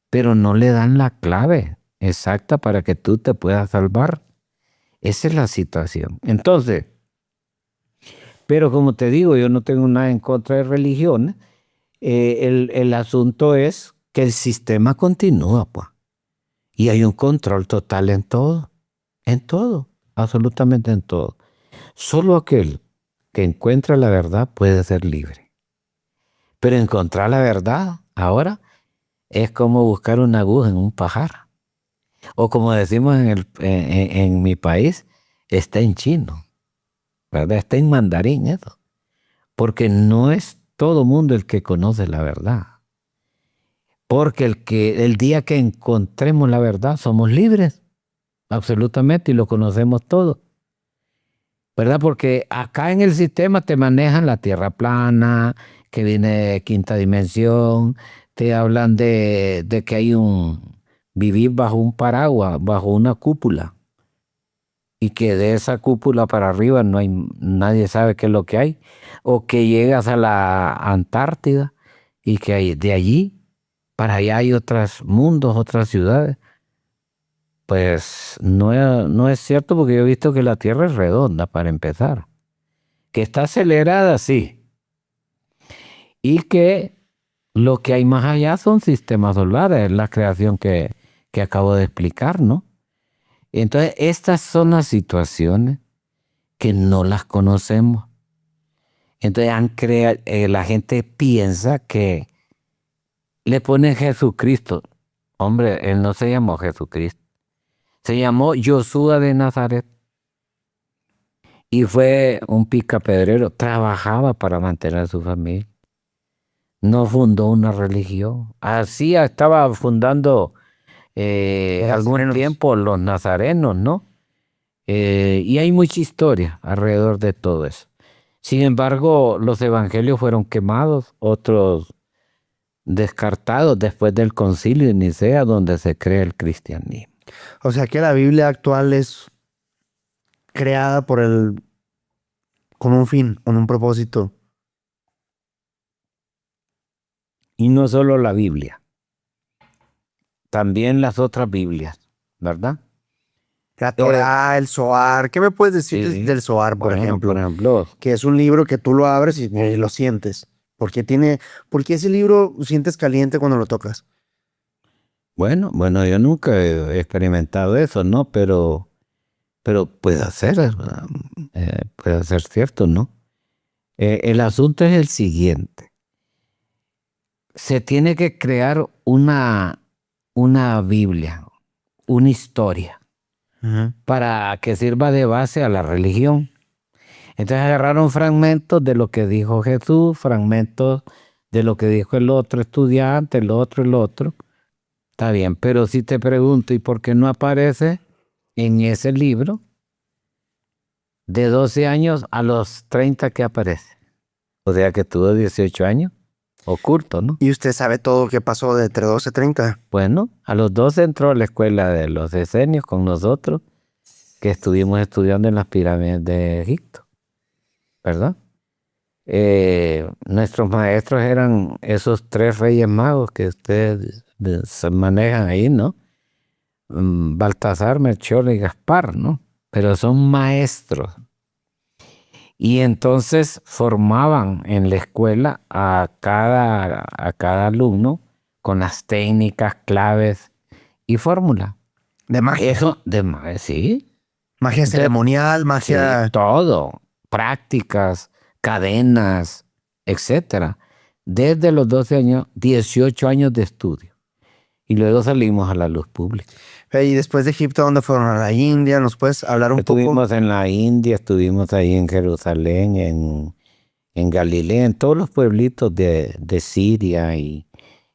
Pero no le dan la clave exacta para que tú te puedas salvar. Esa es la situación. Entonces, pero como te digo, yo no tengo nada en contra de religiones. El asunto es que el sistema continúa, pues. Y hay un control total en todo, absolutamente en todo. Solo aquel que encuentra la verdad puede ser libre. Pero encontrar la verdad ahora es como buscar una aguja en un pajar. O como decimos en mi país, está en chino, ¿verdad? Está en mandarín eso. Porque no es todo mundo el que conoce la verdad. Porque el día que encontremos la verdad somos libres, absolutamente, y lo conocemos todo. ¿Verdad? Porque acá en el sistema te manejan la tierra plana, que viene de quinta dimensión, te hablan de que hay vivir bajo un paraguas, bajo una cúpula, y que de esa cúpula para arriba nadie sabe qué es lo que hay, o que llegas a la Antártida y que de allí para allá hay otros mundos, otras ciudades. Pues no es cierto, porque yo he visto que la Tierra es redonda para empezar. que está acelerada, sí, y que lo que hay más allá son sistemas solares, la creación que acabo de explicar, ¿no? Entonces, estas son las situaciones que no las conocemos. Entonces, la gente piensa que le ponen Jesucristo. Hombre, él no se llamó Jesucristo. Se llamó Josué de Nazaret. Y fue un picapedrero. Trabajaba para mantener a su familia. No fundó una religión. Así estaba fundando algún tiempo los nazarenos, ¿no? Y hay mucha historia alrededor de todo eso. Sin embargo, los evangelios fueron quemados, otros descartados después del concilio de Nicea, donde se crea el cristianismo. O sea que la Biblia actual es creada con un fin, con un propósito. Y no solo la Biblia, también las otras Biblias, ¿verdad? La Torá, el Zohar. ¿Qué me puedes decir Sí. del Zohar, por ejemplo? Por ejemplo, Que es un libro que tú lo abres y lo sientes. ¿Por qué ese libro sientes caliente cuando lo tocas? bueno, yo nunca he experimentado eso, ¿no? Pero puede ser cierto, ¿no? El asunto es el siguiente. Se tiene que crear una Biblia, una historia, para que sirva de base a la religión. Entonces agarraron fragmentos de lo que dijo Jesús, fragmentos de lo que dijo el otro estudiante, el otro. Está bien, pero si te pregunto, ¿y por qué no aparece en ese libro de 12 años a los 30 que aparece? O sea que tuvo 18 años, oculto, ¿no? Y usted sabe todo lo que pasó de entre 12 y 30. Bueno, a los 12 entró a la escuela de los esenios con nosotros, que estuvimos estudiando en las pirámides de Egipto, ¿verdad? Nuestros maestros eran esos 3 reyes magos que ustedes se manejan ahí, ¿no? Baltasar, Melchor y Gaspar, ¿no? Pero son maestros. Y entonces formaban en la escuela a cada alumno con las técnicas, claves y fórmulas. De magia. Eso, de magia, sí. Magia ceremonial, magia. Sí, todo. Prácticas, cadenas, etcétera. Desde los 12 años, 18 años de estudio. Y luego salimos a la luz pública. Y después de Egipto, ¿dónde fueron? ¿A la India? ¿Nos puedes hablar un poco? Estuvimos en la India, estuvimos ahí en Jerusalén, en Galilea, en todos los pueblitos de Siria y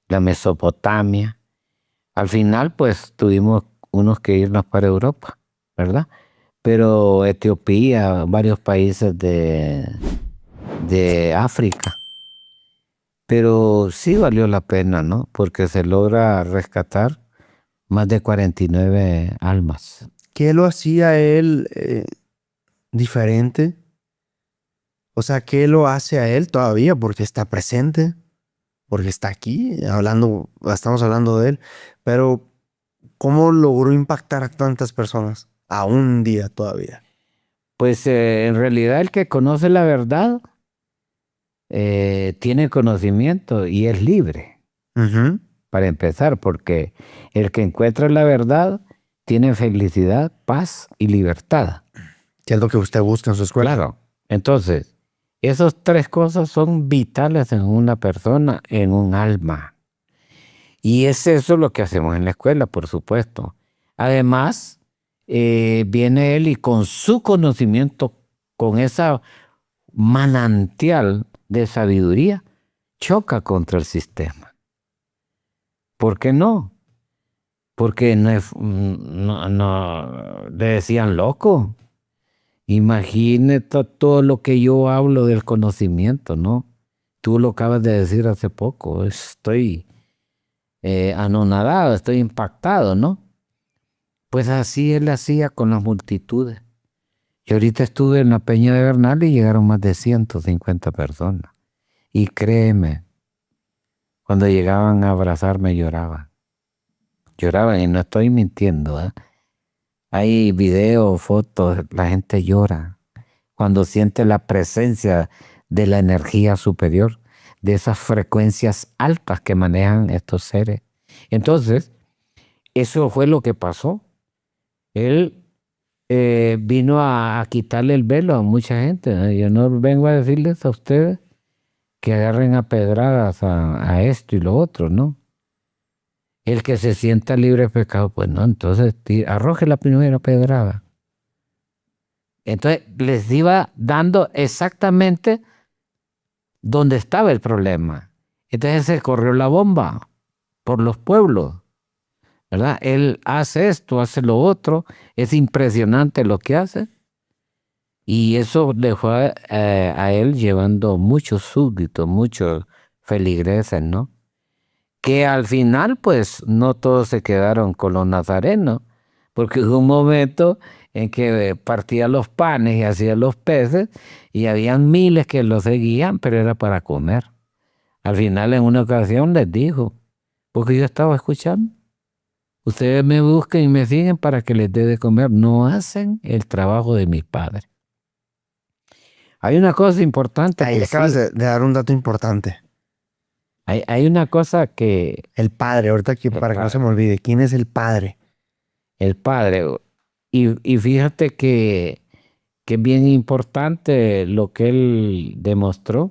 la Mesopotamia. Al final, pues, tuvimos unos que irnos para Europa, ¿verdad? Pero Etiopía, varios países de África. Pero sí valió la pena, ¿no? Porque se logra rescatar más de 49 almas. ¿Qué lo hacía él diferente? O sea, ¿qué lo hace a él todavía? Porque está presente, porque está aquí, estamos hablando de él. Pero, ¿cómo logró impactar a tantas personas a un día todavía? Pues en realidad el que conoce la verdad tiene conocimiento y es libre, para empezar, porque el que encuentra la verdad tiene felicidad, paz y libertad. ¿Qué es lo que usted busca en su escuela? Claro. Entonces, esas 3 cosas son vitales en una persona, en un alma. Y es eso lo que hacemos en la escuela, por supuesto. Además, viene él y con su conocimiento, con esa manantial de sabiduría, choca contra el sistema. ¿Por qué no? Porque no le decían loco. Imagínate todo lo que yo hablo del conocimiento, ¿no? Tú lo acabas de decir hace poco. Estoy anonadado, estoy impactado, ¿no? Pues así él hacía con las multitudes. Y ahorita estuve en la Peña de Bernal y llegaron más de 150 personas. Y créeme, cuando llegaban a abrazarme lloraban. Lloraban y no estoy mintiendo, ¿eh? Hay videos, fotos, la gente llora. cuando siente la presencia de la energía superior, de esas frecuencias altas que manejan estos seres. Entonces, eso fue lo que pasó. Él vino a quitarle el velo a mucha gente, ¿no? Yo no vengo a decirles a ustedes que agarren a pedradas a esto y lo otro, ¿no? El que se sienta libre de pecado, pues no, entonces arroje la primera pedrada. Entonces les iba dando exactamente donde estaba el problema. Entonces se corrió la bomba por los pueblos, ¿verdad? Él hace esto, hace lo otro, es impresionante lo que hace. Y eso le fue a él llevando muchos súbditos, muchos feligreses, ¿no? Que al final, pues, no todos se quedaron con los nazarenos, porque hubo un momento en que partía los panes y hacía los peces, y habían miles que lo seguían, pero era para comer. Al final, en una ocasión les dijo, porque yo estaba escuchando, ustedes me buscan y me siguen para que les dé de comer, no hacen el trabajo de mis padres. Hay una cosa importante. Ahí que acabas sí, de dar un dato importante. hay una cosa que El Padre, ahorita aquí para que no se me olvide, ¿quién es el Padre? el Padre, y fíjate que es bien importante lo que él demostró,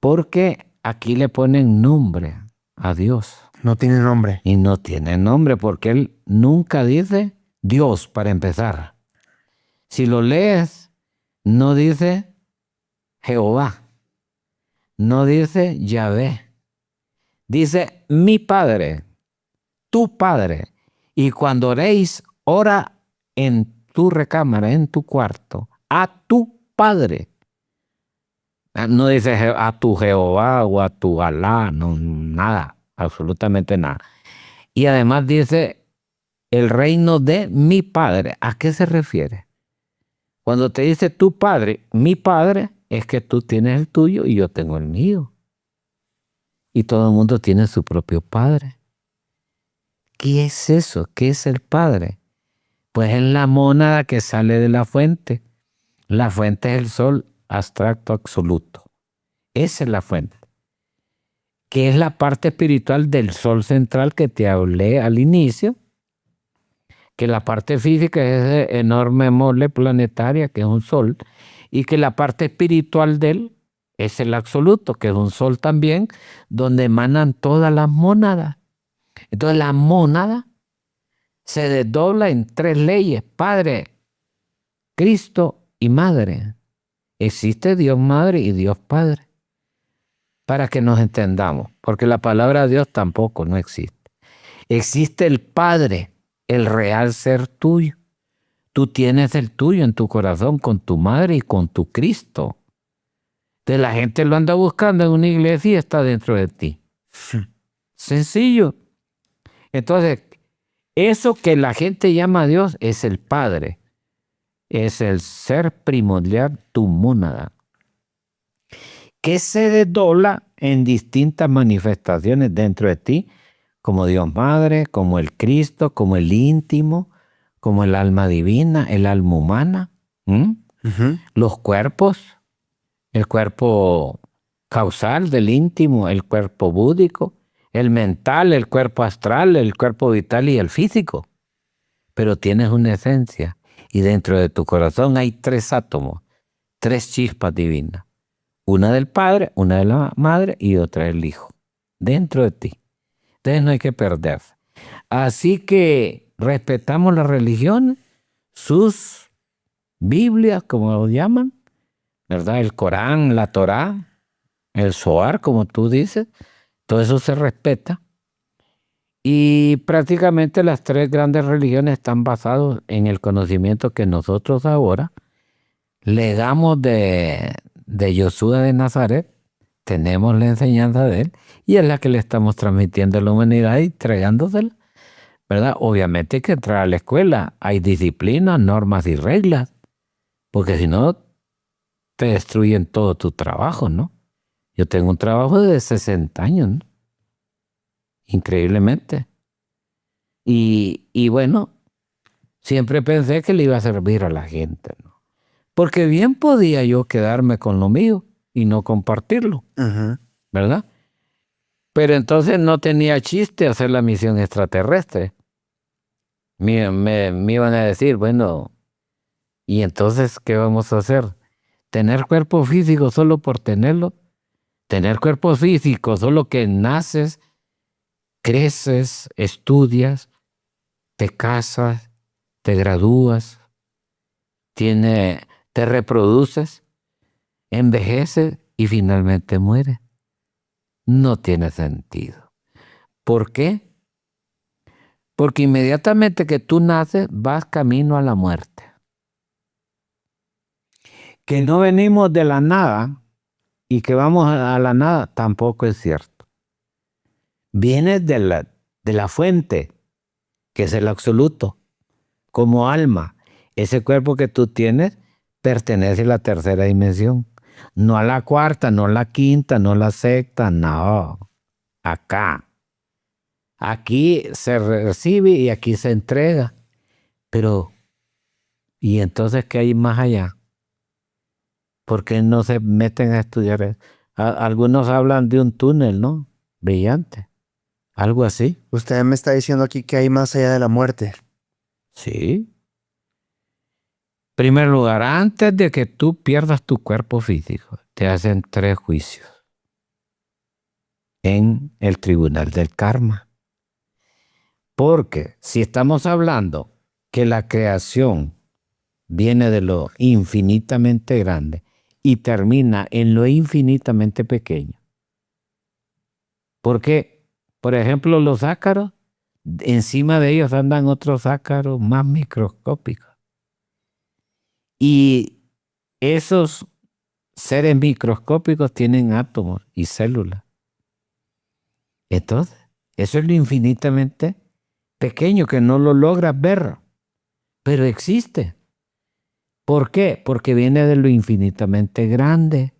porque aquí le ponen nombre a Dios. No tiene nombre. Y no tiene nombre porque él nunca dice Dios para empezar. Si lo lees, no dice Jehová, no dice Yahvé, dice mi Padre, tu Padre. Y cuando oréis, ora en tu recámara, en tu cuarto, a tu Padre. No dice a tu Jehová o a tu Alá, no, nada, absolutamente nada. Y además dice el reino de mi Padre. ¿A qué se refiere? Cuando te dice tu Padre, mi Padre, es que tú tienes el tuyo y yo tengo el mío. Y todo el mundo tiene su propio Padre. ¿Qué es eso? ¿Qué es el Padre? Pues es la mónada que sale de la fuente. La fuente es el sol abstracto absoluto. Esa es la fuente, que es la parte espiritual del sol central que te hablé al inicio, que la parte física es esa enorme mole planetaria que es un sol, y que la parte espiritual de él es el absoluto, que es un sol también, donde emanan todas las mónadas. Entonces la mónada se desdobla en tres leyes: Padre, Cristo y Madre. Existe Dios Madre y Dios Padre, para que nos entendamos, porque la palabra Dios tampoco no existe. Existe el Padre, el real ser tuyo. Tú tienes el tuyo en tu corazón con tu madre y con tu Cristo. Entonces la gente lo anda buscando en una iglesia y está dentro de ti. Sencillo. Entonces, eso que la gente llama a Dios es el Padre. Es el ser primordial, tu mónada, que se desdobla en distintas manifestaciones dentro de ti, como Dios Madre, como el Cristo, como el íntimo, como el alma divina, el alma humana, los cuerpos, el cuerpo causal del íntimo, el cuerpo búdico, el mental, el cuerpo astral, el cuerpo vital y el físico. Pero tienes una esencia y dentro de tu corazón hay tres átomos, tres chispas divinas. Una del Padre, una de la Madre y otra del Hijo, dentro de ti. Entonces no hay que perderse. Así que respetamos las religiones, sus Biblias, como lo llaman, ¿verdad? El Corán, la Torá, el Zohar, como tú dices, todo eso se respeta. Y prácticamente las tres grandes religiones están basadas en el conocimiento que nosotros ahora le damos de Yoshua de Nazaret. Tenemos la enseñanza de él y es la que le estamos transmitiendo a la humanidad y entregándosela, ¿verdad? Obviamente hay que entrar a la escuela, hay disciplinas, normas y reglas, porque si no te destruyen todo tu trabajo, ¿no? Yo tengo un trabajo de 60 años, ¿no? Increíblemente. Y bueno, siempre pensé que le iba a servir a la gente, ¿no? Porque bien podía yo quedarme con lo mío y no compartirlo, ¿verdad? Pero entonces no tenía chiste hacer la misión extraterrestre. Me iban a decir, bueno, ¿y entonces qué vamos a hacer? ¿Tener cuerpo físico solo por tenerlo? ¿Tener cuerpo físico solo que naces, creces, estudias, te casas, te gradúas, te reproduces, envejeces y finalmente mueres? No tiene sentido. ¿Por qué? Porque inmediatamente que tú naces vas camino a la muerte. Que no venimos de la nada y que vamos a la nada tampoco es cierto. Vienes de la fuente, que es el absoluto, como alma. Ese cuerpo que tú tienes pertenece a la tercera dimensión, no a la cuarta, no a la quinta, no a la sexta, no, acá. Aquí se recibe y aquí se entrega. Pero, ¿y entonces qué hay más allá? ¿Por qué no se meten a estudiar eso? Algunos hablan de un túnel, ¿no? Brillante. Algo así. Usted me está diciendo aquí que hay más allá de la muerte. Sí. Primer lugar, antes de que tú pierdas tu cuerpo físico, te hacen 3 juicios en el tribunal del karma. Porque si estamos hablando que la creación viene de lo infinitamente grande y termina en lo infinitamente pequeño. Porque, por ejemplo, los ácaros, encima de ellos andan otros ácaros más microscópicos. Y esos seres microscópicos tienen átomos y células. Entonces, eso es lo infinitamente pequeño que no lo logras ver, pero existe. ¿Por qué? Porque viene de lo infinitamente grande.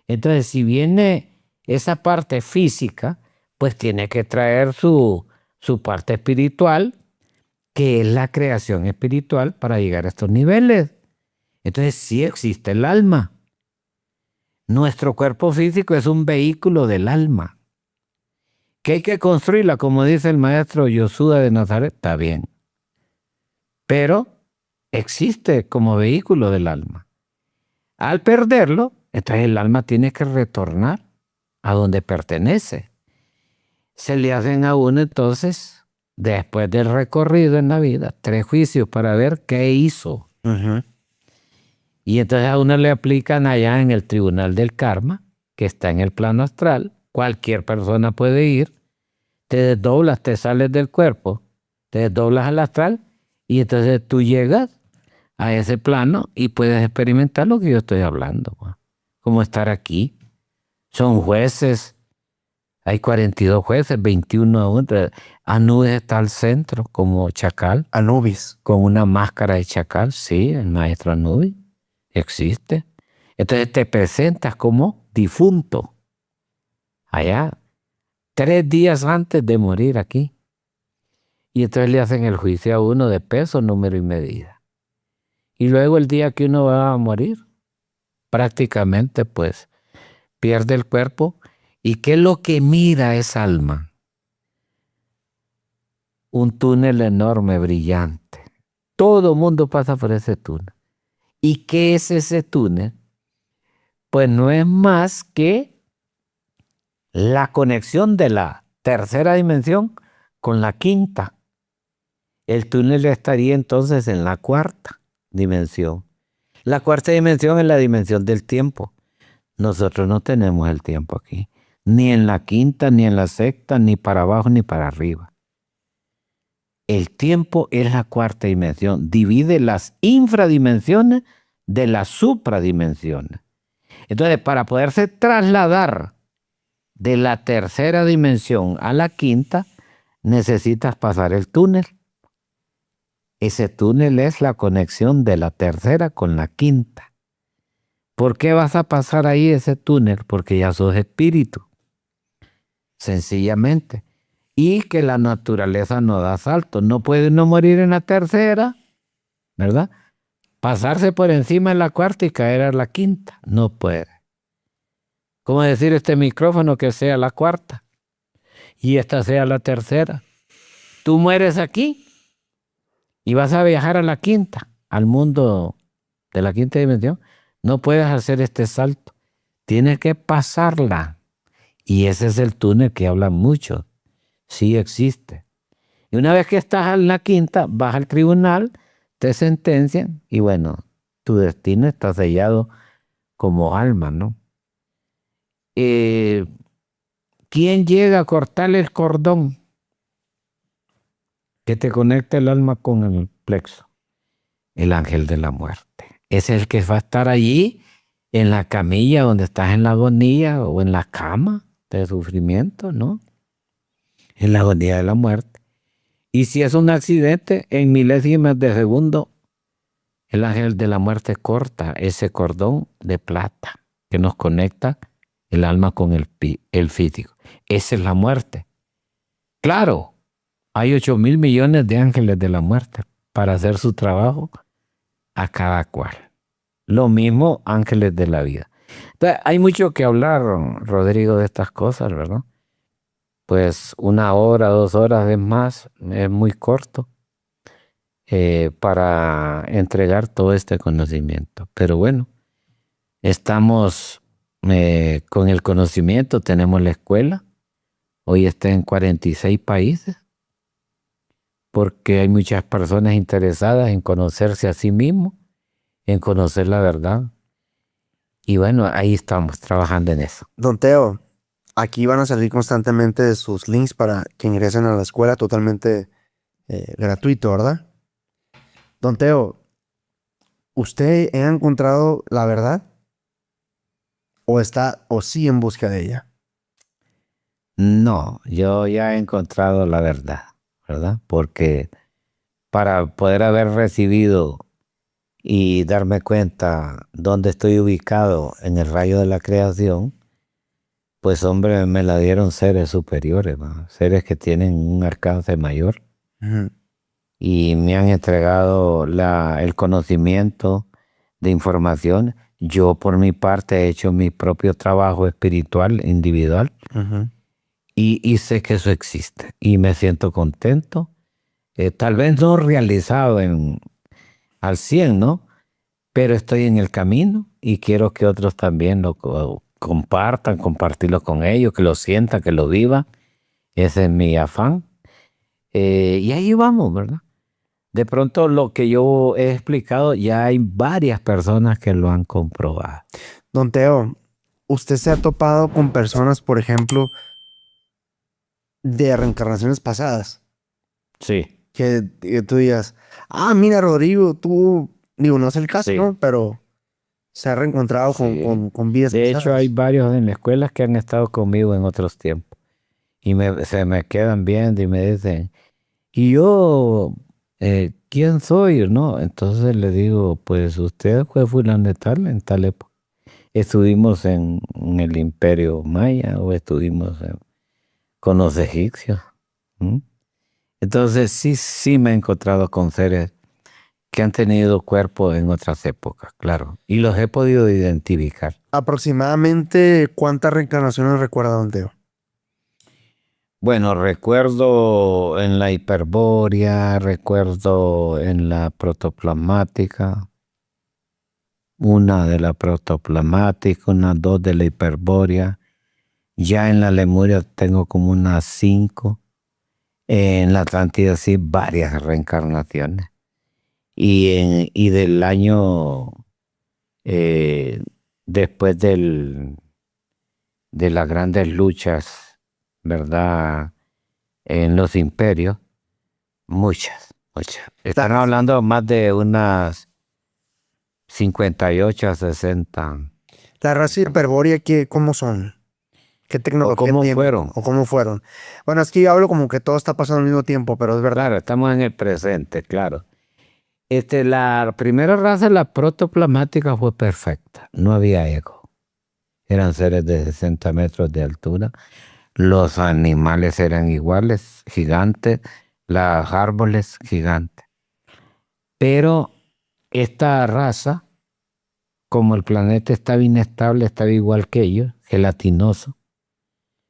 Entonces, si viene esa parte física, pues tiene que traer su parte espiritual, que es la creación espiritual para llegar a estos niveles. Entonces, sí existe el alma. Nuestro cuerpo físico es un vehículo del alma. Que hay que construirla, como dice el maestro Yosuda de Nazaret, está bien. Pero existe como vehículo del alma. Al perderlo, entonces el alma tiene que retornar a donde pertenece. Se le hacen a uno entonces, después del recorrido en la vida, 3 juicios para ver qué hizo. Y entonces a uno le aplican allá en el tribunal del karma, que está en el plano astral. Cualquier persona puede ir, te desdoblas, te sales del cuerpo, te desdoblas al astral y entonces tú llegas a ese plano y puedes experimentar lo que yo estoy hablando, como estar aquí. Son jueces, hay 42 jueces, 21 aún. Anubis está al centro como chacal. Anubis. Con una máscara de chacal, sí, el maestro Anubis existe. Entonces te presentas como difunto allá 3 días antes de morir aquí. Y entonces le hacen el juicio a uno de peso, número y medida. Y luego el día que uno va a morir, prácticamente pues pierde el cuerpo. ¿Y qué es lo que mira esa alma? Un túnel enorme, brillante. Todo mundo pasa por ese túnel. ¿Y qué es ese túnel? Pues no es más que la conexión de la tercera dimensión con la quinta. El túnel estaría entonces en la cuarta dimensión. La cuarta dimensión es la dimensión del tiempo. Nosotros no tenemos el tiempo aquí, ni en la quinta, ni en la sexta, ni para abajo, ni para arriba. El tiempo es la cuarta dimensión, divide las infradimensiones de las supradimensiones. Entonces, para poderse trasladar de la tercera dimensión a la quinta, necesitas pasar el túnel. Ese túnel es la conexión de la tercera con la quinta. ¿Por qué vas a pasar ahí ese túnel? Porque ya sos espíritu. Sencillamente. Y que la naturaleza no da salto. No puede uno morir en la tercera, ¿verdad? pasarse por encima de la cuarta y caer a la quinta. No puede. ¿Cómo decir este micrófono que sea la cuarta y esta sea la tercera? Tú mueres aquí y vas a viajar a la quinta, al mundo de la quinta dimensión. No puedes hacer este salto. Tienes que pasarla. Y ese es el túnel que hablan mucho. Sí existe. Y una vez que estás en la quinta, vas al tribunal, te sentencian y bueno, tu destino está sellado como alma, ¿no? ¿Quién llega a cortarle el cordón que te conecta el alma con el plexo? El ángel de la muerte. Es el que va a estar allí en la camilla donde estás en la agonía o en la cama de sufrimiento, ¿no? En la agonía de la muerte. Y si es un accidente, en milésimas de segundo, el ángel de la muerte corta ese cordón de plata que nos conecta el alma con el físico. Esa es la muerte. Claro, hay 8,000 millones de ángeles de la muerte para hacer su trabajo a cada cual. Lo mismo ángeles de la vida. Entonces, hay mucho que hablar, Rodrigo, de estas cosas, ¿verdad? Pues 1 hora, 2 horas es más, es muy corto para entregar todo este conocimiento. Pero bueno, estamos con el conocimiento, tenemos la escuela, hoy está en 46 países, porque hay muchas personas interesadas en conocerse a sí mismo, en conocer la verdad. Y bueno, ahí estamos trabajando en eso. Don Teo, aquí van a salir constantemente sus links para que ingresen a la escuela totalmente gratuito, ¿verdad? Don Teo, ¿usted ha encontrado la verdad? ¿O está o sí en busca de ella? No, yo ya he encontrado la verdad, ¿verdad? Porque para poder haber recibido y darme cuenta dónde estoy ubicado en el rayo de la creación, pues hombre, me la dieron seres superiores, ¿no? Seres que tienen un alcance mayor. Ujú. Y me han entregado el conocimiento de información. Yo por mi parte he hecho mi propio trabajo espiritual, individual, Ujú. y sé que eso existe y me siento contento. Tal vez no realizado al 100, ¿no? Pero estoy en el camino y quiero que otros también lo compartan, compartirlo con ellos, que lo sientan, que lo vivan. Ese es mi afán. Y ahí vamos, ¿verdad? De pronto lo que yo he explicado, ya hay varias personas que lo han comprobado. Don Teo, ¿usted se ha topado con personas, por ejemplo, de reencarnaciones pasadas? Sí, Que tú digas, mira, Rodrigo, tú, digo, no es el caso, sí, ¿no? Pero se ha reencontrado sí. con vidas De hecho, pasadas. hay varios en la escuela que han estado conmigo en otros tiempos. Y se me quedan viendo y me dicen, ¿y yo quién soy? ¿No? Entonces le digo, pues usted fue fulano de tal en tal época. Estuvimos en el Imperio Maya o estuvimos con los egipcios. ¿Mm? Entonces sí me he encontrado con seres que han tenido cuerpo en otras épocas, claro. Y los he podido identificar. ¿Aproximadamente cuántas reencarnaciones recuerda Don Teo? Bueno, recuerdo en la hiperbórea, recuerdo en la protoplasmática, una de la protoplasmática, unas 2 de la hiperbórea. Ya en la Lemuria tengo como unas 5. En la Atlántida sí, varias reencarnaciones. Y del año después de las grandes luchas, ¿verdad? En los imperios, muchas. Están hablando más de unas 58 a 60. La raza hiperbórea, ¿cómo son? ¿Qué ¿O tecnología cómo tienen? fueron? ¿O cómo fueron? Bueno, es que yo hablo como que todo está pasando al mismo tiempo, pero es verdad. Claro, estamos en el presente, claro. La primera raza, la protoplasmática, fue perfecta. No había ego. Eran seres de 60 metros de altura. Los animales eran iguales, gigantes. Los árboles, gigantes. Pero esta raza, como el planeta estaba inestable, estaba igual que ellos, gelatinoso,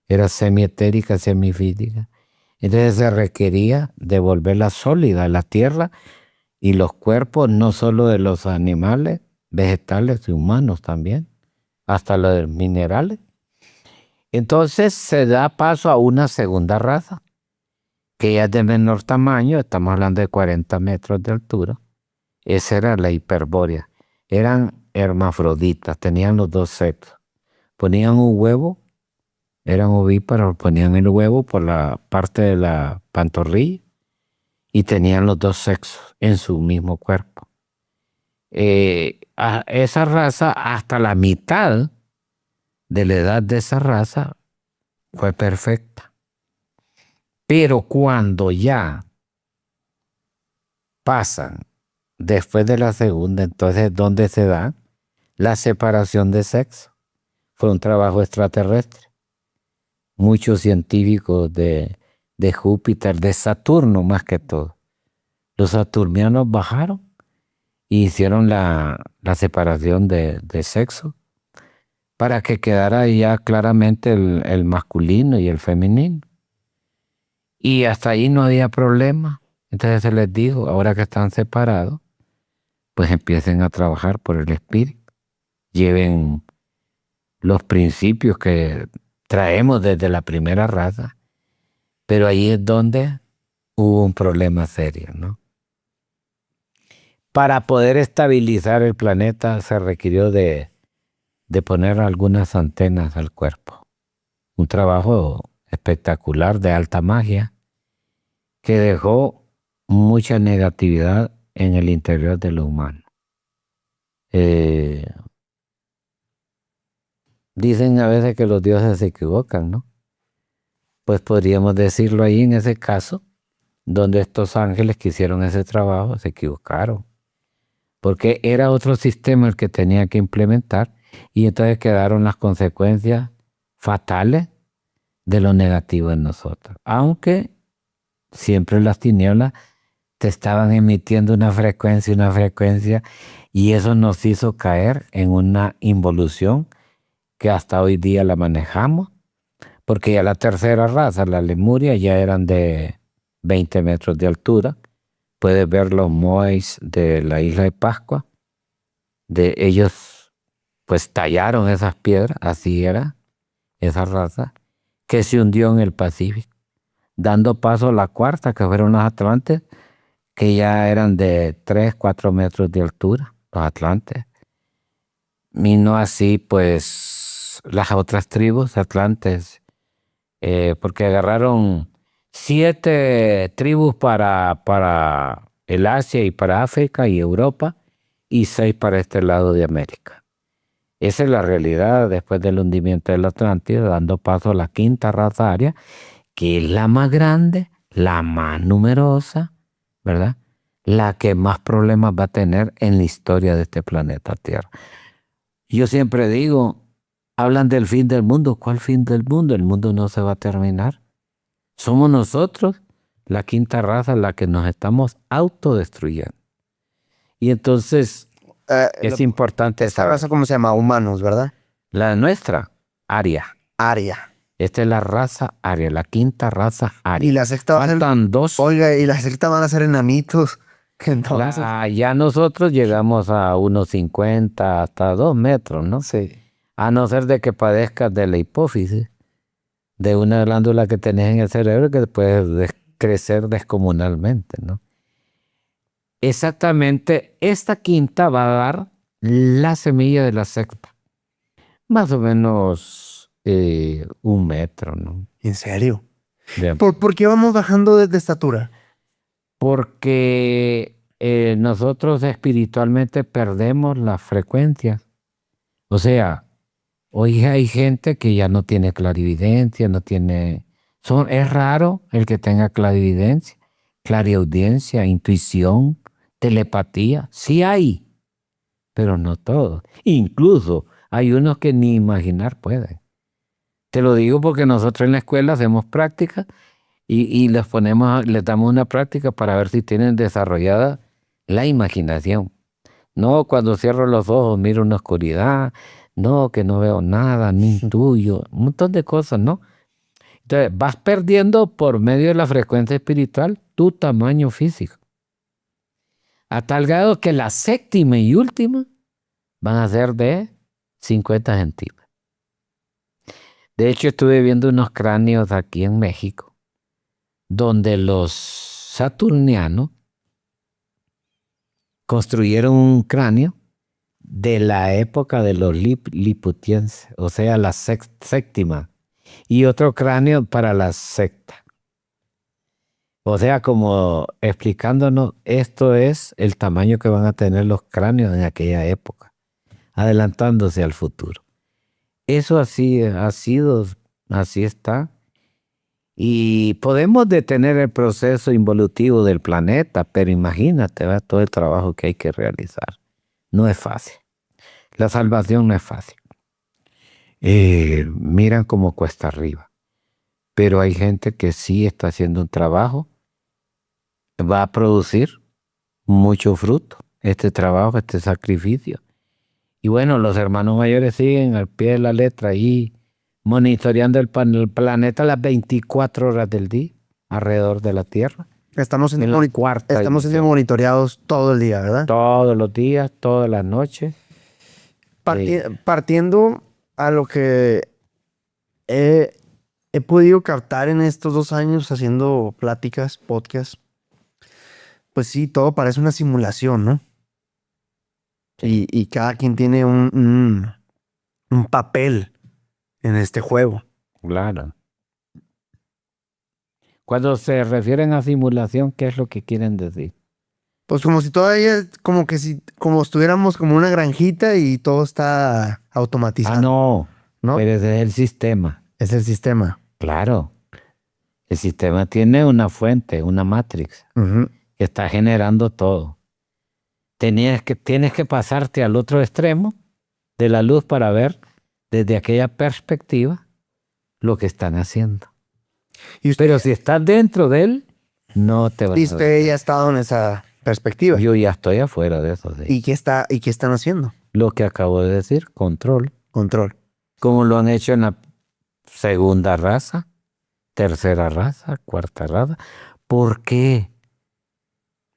era semietérica, semifísica. Entonces se requería devolverla sólida a la tierra y los cuerpos no solo de los animales, vegetales y humanos también, hasta los minerales. Entonces se da paso a una segunda raza, que ya es de menor tamaño, estamos hablando de 40 metros de altura. Esa era la hiperbórea. Eran hermafroditas, tenían los dos sexos. Ponían un huevo, eran ovíparos, ponían el huevo por la parte de la pantorrilla y tenían los dos sexos en su mismo cuerpo. A esa raza, hasta la mitad de la edad de esa raza, fue perfecta. Pero cuando ya pasan después de la segunda, entonces, ¿dónde se da la separación de sexo? Fue un trabajo extraterrestre. Muchos científicos de Júpiter, de Saturno más que todo. Los saturnianos bajaron y hicieron la separación de sexo para que quedara ya claramente el masculino y el femenino. Y hasta ahí no había problema. Entonces se les dijo, ahora que están separados, pues empiecen a trabajar por el espíritu. Lleven los principios que traemos desde la primera raza. Pero ahí es donde hubo un problema serio, ¿no? Para poder estabilizar el planeta se requirió de poner algunas antenas al cuerpo. Un trabajo espectacular de alta magia que dejó mucha negatividad en el interior de lo humano. Dicen a veces que los dioses se equivocan, ¿no? Pues podríamos decirlo ahí en ese caso, donde estos ángeles que hicieron ese trabajo se equivocaron, porque era otro sistema el que tenía que implementar y entonces quedaron las consecuencias fatales de lo negativo en nosotros. Aunque siempre las tinieblas te estaban emitiendo una frecuencia y eso nos hizo caer en una involución que hasta hoy día la manejamos, porque ya la tercera raza, la Lemuria, ya eran de 20 metros de altura. Puedes ver los moais de la isla de Pascua. De ellos, pues tallaron esas piedras, así era esa raza, que se hundió en el Pacífico, dando paso a la cuarta, que fueron los atlantes, que ya eran de 3, 4 metros de altura, los atlantes. Y no así, pues, las otras tribus atlantes, porque agarraron 7 tribus para el Asia y para África y Europa, y 6 para este lado de América. Esa es la realidad después del hundimiento del Atlántico, dando paso a la quinta raza aria, que es la más grande, la más numerosa, ¿verdad? La que más problemas va a tener en la historia de este planeta Tierra. Yo siempre digo, hablan del fin del mundo. ¿Cuál fin del mundo? El mundo no se va a terminar. Somos nosotros, la quinta raza, la que nos estamos autodestruyendo. Y entonces es importante esta saber. raza, ¿cómo se llama? Humanos, ¿verdad? La nuestra, aria. Aria. Esta es la raza aria, la quinta raza aria. Y la sexta va a ser... Faltan 2. Oiga, y la sexta van a ser enanitos. Entonces... Ya nosotros llegamos a unos 50 hasta 2 metros, ¿no? Sí. A no ser de que padezcas de la hipófisis, de una glándula que tenés en el cerebro que puede crecer descomunalmente, ¿no? Exactamente, esta quinta va a dar la semilla de la sexta. Más o menos 1 metro, ¿no? ¿En serio? Bien. ¿Por qué vamos bajando de estatura? Porque nosotros espiritualmente perdemos las frecuencias. O sea, hoy hay gente que ya no tiene clarividencia, no tiene... es raro el que tenga clarividencia, clariaudiencia, intuición, telepatía. Sí hay, pero no todos. Incluso hay unos que ni imaginar pueden. Te lo digo porque nosotros en la escuela hacemos prácticas y les damos una práctica para ver si tienen desarrollada la imaginación. No, cuando cierro los ojos miro una oscuridad. No, que no veo nada, ni intuyo. Un montón de cosas, ¿no? Entonces vas perdiendo por medio de la frecuencia espiritual tu tamaño físico. A tal grado que la séptima y última van a ser de 50 centímetros. De hecho, estuve viendo unos cráneos aquí en México, donde los saturnianos construyeron un cráneo de la época de los liputienses, o sea, la séptima, y otro cráneo para la sexta. O sea, como explicándonos, esto es el tamaño que van a tener los cráneos en aquella época, adelantándose al futuro. Eso así ha sido, así está. Y podemos detener el proceso involutivo del planeta, pero imagínate, ¿verdad? Todo el trabajo que hay que realizar. No es fácil. La salvación no es fácil. Miran cómo cuesta arriba. Pero hay gente que sí está haciendo un trabajo. Va a producir mucho fruto este trabajo, este sacrificio. Y bueno, los hermanos mayores siguen al pie de la letra ahí monitoreando el planeta las 24 horas del día alrededor de la Tierra. Estamos siendo monitoreados todo el día, ¿verdad? Todos los días, todas las noches. Partiendo a lo que he podido captar en estos 2 años haciendo pláticas, podcasts, pues sí, todo parece una simulación, ¿no? Y cada quien tiene un papel en este juego. Claro. Cuando se refieren a simulación, ¿qué es lo que quieren decir? Pues como si todavía, como estuviéramos como una granjita y todo está automatizado. No, pero ese es el sistema. Es el sistema. Claro. El sistema tiene una fuente, una matrix, que está generando todo. Tienes que pasarte al otro extremo de la luz para ver desde aquella perspectiva lo que están haciendo. Pero si estás dentro de él, no te vas a ver. Y usted ya ha estado en esa perspectiva. Yo ya estoy afuera de eso. ¿Y qué están haciendo? Lo que acabo de decir, control. Control. Como lo han hecho en la segunda raza, tercera raza, cuarta raza. ¿Por qué?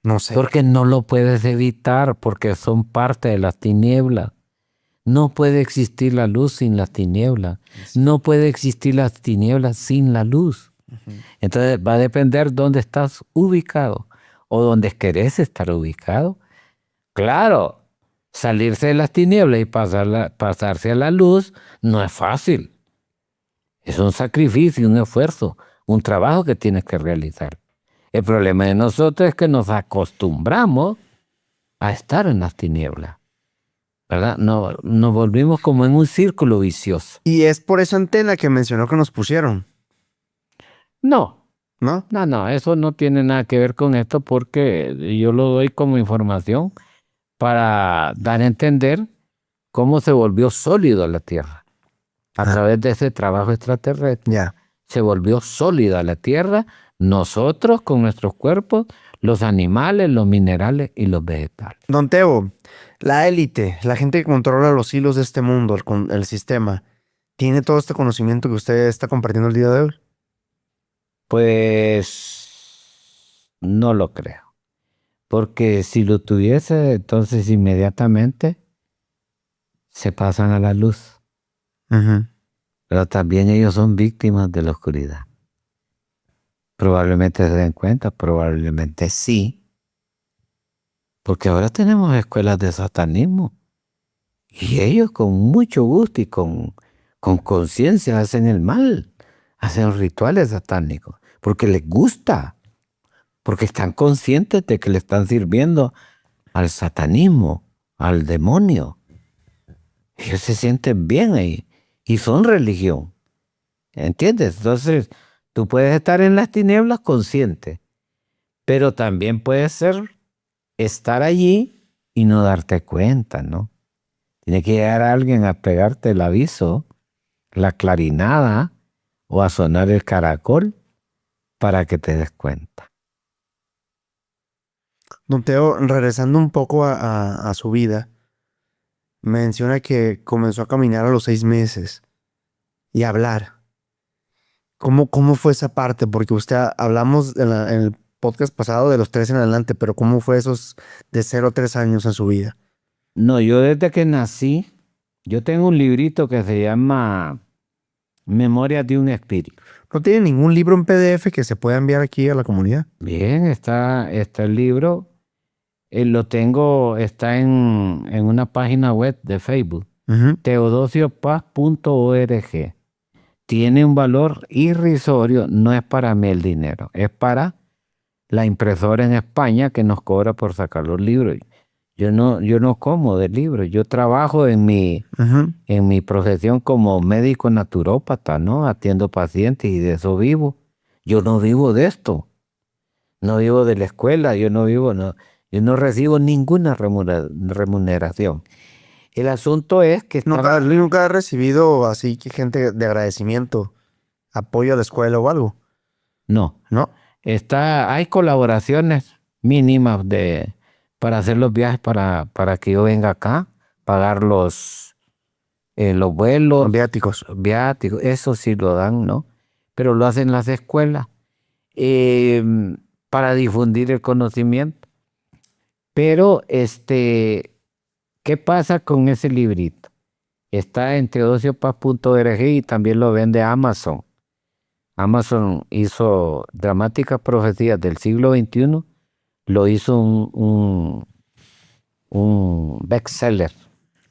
No sé. Porque no lo puedes evitar, porque son parte de las tinieblas. No puede existir la luz sin las tinieblas. No puede existir las tinieblas sin la luz. Entonces va a depender dónde estás ubicado o dónde querés estar ubicado. Claro, salirse de las tinieblas y pasarse a la luz no es fácil. Es un sacrificio, un esfuerzo, un trabajo que tienes que realizar. El problema de nosotros es que nos acostumbramos a estar en las tinieblas, ¿verdad? Nos volvimos como en un círculo vicioso. Y es por esa antena que mencionó que nos pusieron. No, ¿no? Eso no tiene nada que ver con esto porque yo lo doy como información para dar a entender cómo se volvió sólido la Tierra. A través de ese trabajo extraterrestre, se volvió sólida la Tierra, nosotros con nuestros cuerpos, los animales, los minerales y los vegetales. Don Teo, la élite, la gente que controla los hilos de este mundo, el sistema, ¿tiene todo este conocimiento que usted está compartiendo el día de hoy? Pues no lo creo. Porque si lo tuviese, entonces inmediatamente se pasan a la luz. Pero también ellos son víctimas de la oscuridad. Probablemente se den cuenta, probablemente sí. Porque ahora tenemos escuelas de satanismo. Y ellos con mucho gusto y con conciencia hacen el mal. Hacen rituales satánicos. Porque les gusta. Porque están conscientes de que le están sirviendo al satanismo, al demonio. Ellos se sienten bien ahí. Y son religión. ¿Entiendes? Entonces, tú puedes estar en las tinieblas consciente. Pero también puede ser estar allí y no darte cuenta, ¿no? Tiene que llegar alguien a pegarte el aviso, la clarinada o a sonar el caracol para que te des cuenta. Don Teo, regresando un poco a su vida, menciona que comenzó a caminar a los 6 meses y a hablar. ¿Cómo fue esa parte? Porque hablamos en el podcast pasado de los 3 en adelante, pero ¿cómo fue esos de 0 a 3 años en su vida? No, yo desde que nací, yo tengo un librito que se llama Memorias de un Espíritu. ¿No tiene ningún libro en PDF que se pueda enviar aquí a la comunidad? Bien, está el libro. Lo tengo, está en una página web de Facebook, Ujú. teodosiopaz.org. Tiene un valor irrisorio, no es para mí el dinero, es para la impresora en España que nos cobra por sacar los libros. Yo no como de libros, yo trabajo en mi Ujú. profesión como médico naturópata, ¿no? Atiendo pacientes y de eso vivo. Yo no vivo de esto, no vivo de la escuela, yo no recibo ninguna remuneración. El asunto es que ¿Nunca ha recibido así que gente de agradecimiento, apoyo a la escuela o algo? no. ¿No? Hay colaboraciones mínimas para hacer los viajes para que yo venga acá, pagar los vuelos, Viáticos. viáticos, eso sí lo dan, ¿no? Pero lo hacen las escuelas eh, para difundir el conocimiento. Pero ¿qué pasa con ese librito? Está en teodosiopaz.org y también lo vende Amazon. Amazon hizo Dramáticas Profecías del siglo XXI, lo hizo un bestseller.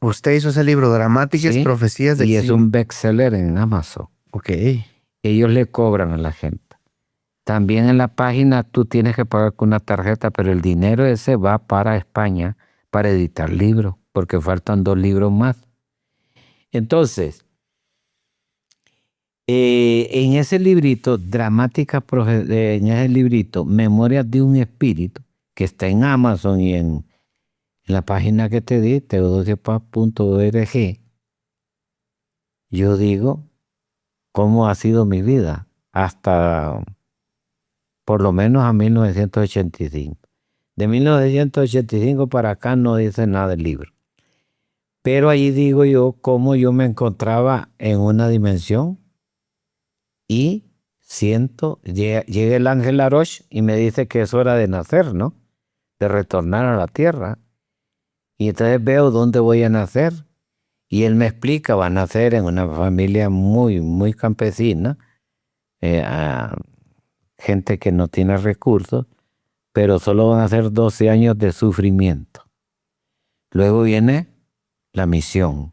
Usted hizo ese libro, Dramáticas ¿Sí? Profecías del Y es siglo. un bestseller en Amazon. Ok. Ellos le cobran a la gente. También en la página tú tienes que pagar con una tarjeta, pero el dinero ese va para España para editar libros, porque faltan 2 libros más. Entonces, en ese librito, en ese librito, Memorias de un Espíritu, que está en Amazon y en la página que te di, teodosiopaz.org, yo digo cómo ha sido mi vida hasta por lo menos a 1985. De 1985 para acá no dice nada del libro. Pero ahí digo yo cómo yo me encontraba en una dimensión y llega el ángel Laroche y me dice que es hora de nacer, ¿no? De retornar a la tierra. Y entonces veo dónde voy a nacer. Y él me explica, va a nacer en una familia muy, muy campesina, gente que no tiene recursos, pero solo van a ser 12 años de sufrimiento. Luego viene la misión.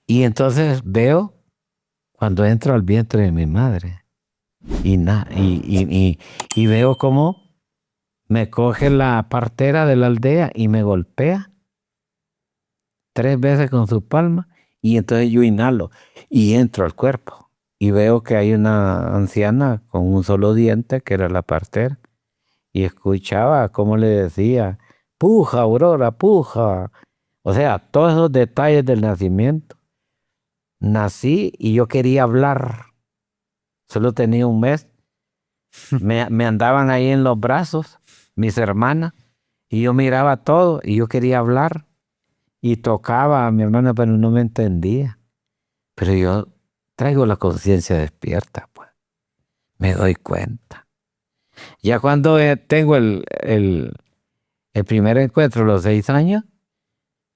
Y entonces veo cuando entro al vientre de mi madre y veo cómo me coge la partera de la aldea y me golpea 3 veces con su palma y entonces yo inhalo y entro al cuerpo y veo que hay una anciana con un solo diente que era la partera y escuchaba cómo le decía, puja, Aurora, puja. O sea, todos esos detalles del nacimiento. Nací y yo quería hablar. Solo tenía un mes. Me andaban ahí en los brazos, mis hermanas, y yo miraba todo y yo quería hablar. Y tocaba a mi hermana, pero no me entendía. Pero yo traigo la conciencia despierta, pues. Me doy cuenta. Ya cuando tengo el primer encuentro, los 6 años,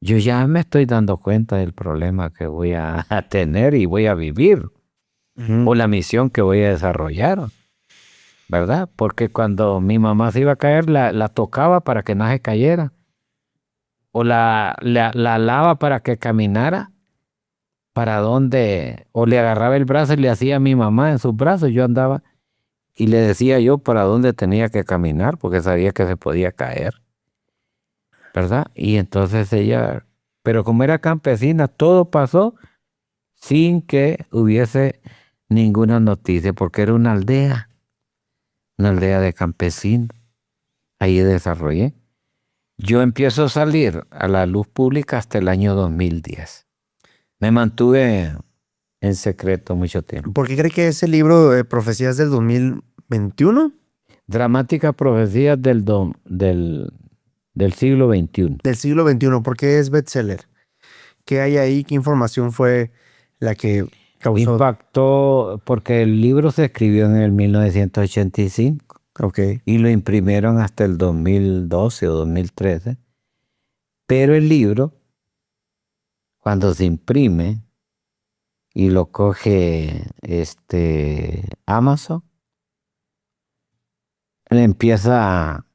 yo ya me estoy dando cuenta del problema que voy a tener y voy a vivir, o la misión que voy a desarrollar, ¿verdad? Porque cuando mi mamá se iba a caer, la tocaba para que no se cayera, o la alaba para que caminara, o le agarraba el brazo y le hacía a mi mamá en sus brazos, yo andaba y le decía yo para dónde tenía que caminar, porque sabía que se podía caer, ¿verdad? Y entonces ella, pero como era campesina, todo pasó sin que hubiese ninguna noticia, porque era una aldea de campesinos. Ahí desarrollé. Yo empiezo a salir a la luz pública hasta el año 2010. Me mantuve en secreto mucho tiempo. ¿Por qué cree que ese libro de Profecías del 2021? Dramáticas profecías del siglo XXI. Del siglo XXI, ¿por qué es bestseller? ¿Qué hay ahí? ¿Qué información fue la que causó? Impactó porque el libro se escribió en el 1985 Ok. y lo imprimieron hasta el 2012 o 2013. Pero el libro, cuando se imprime y lo coge Amazon, le empieza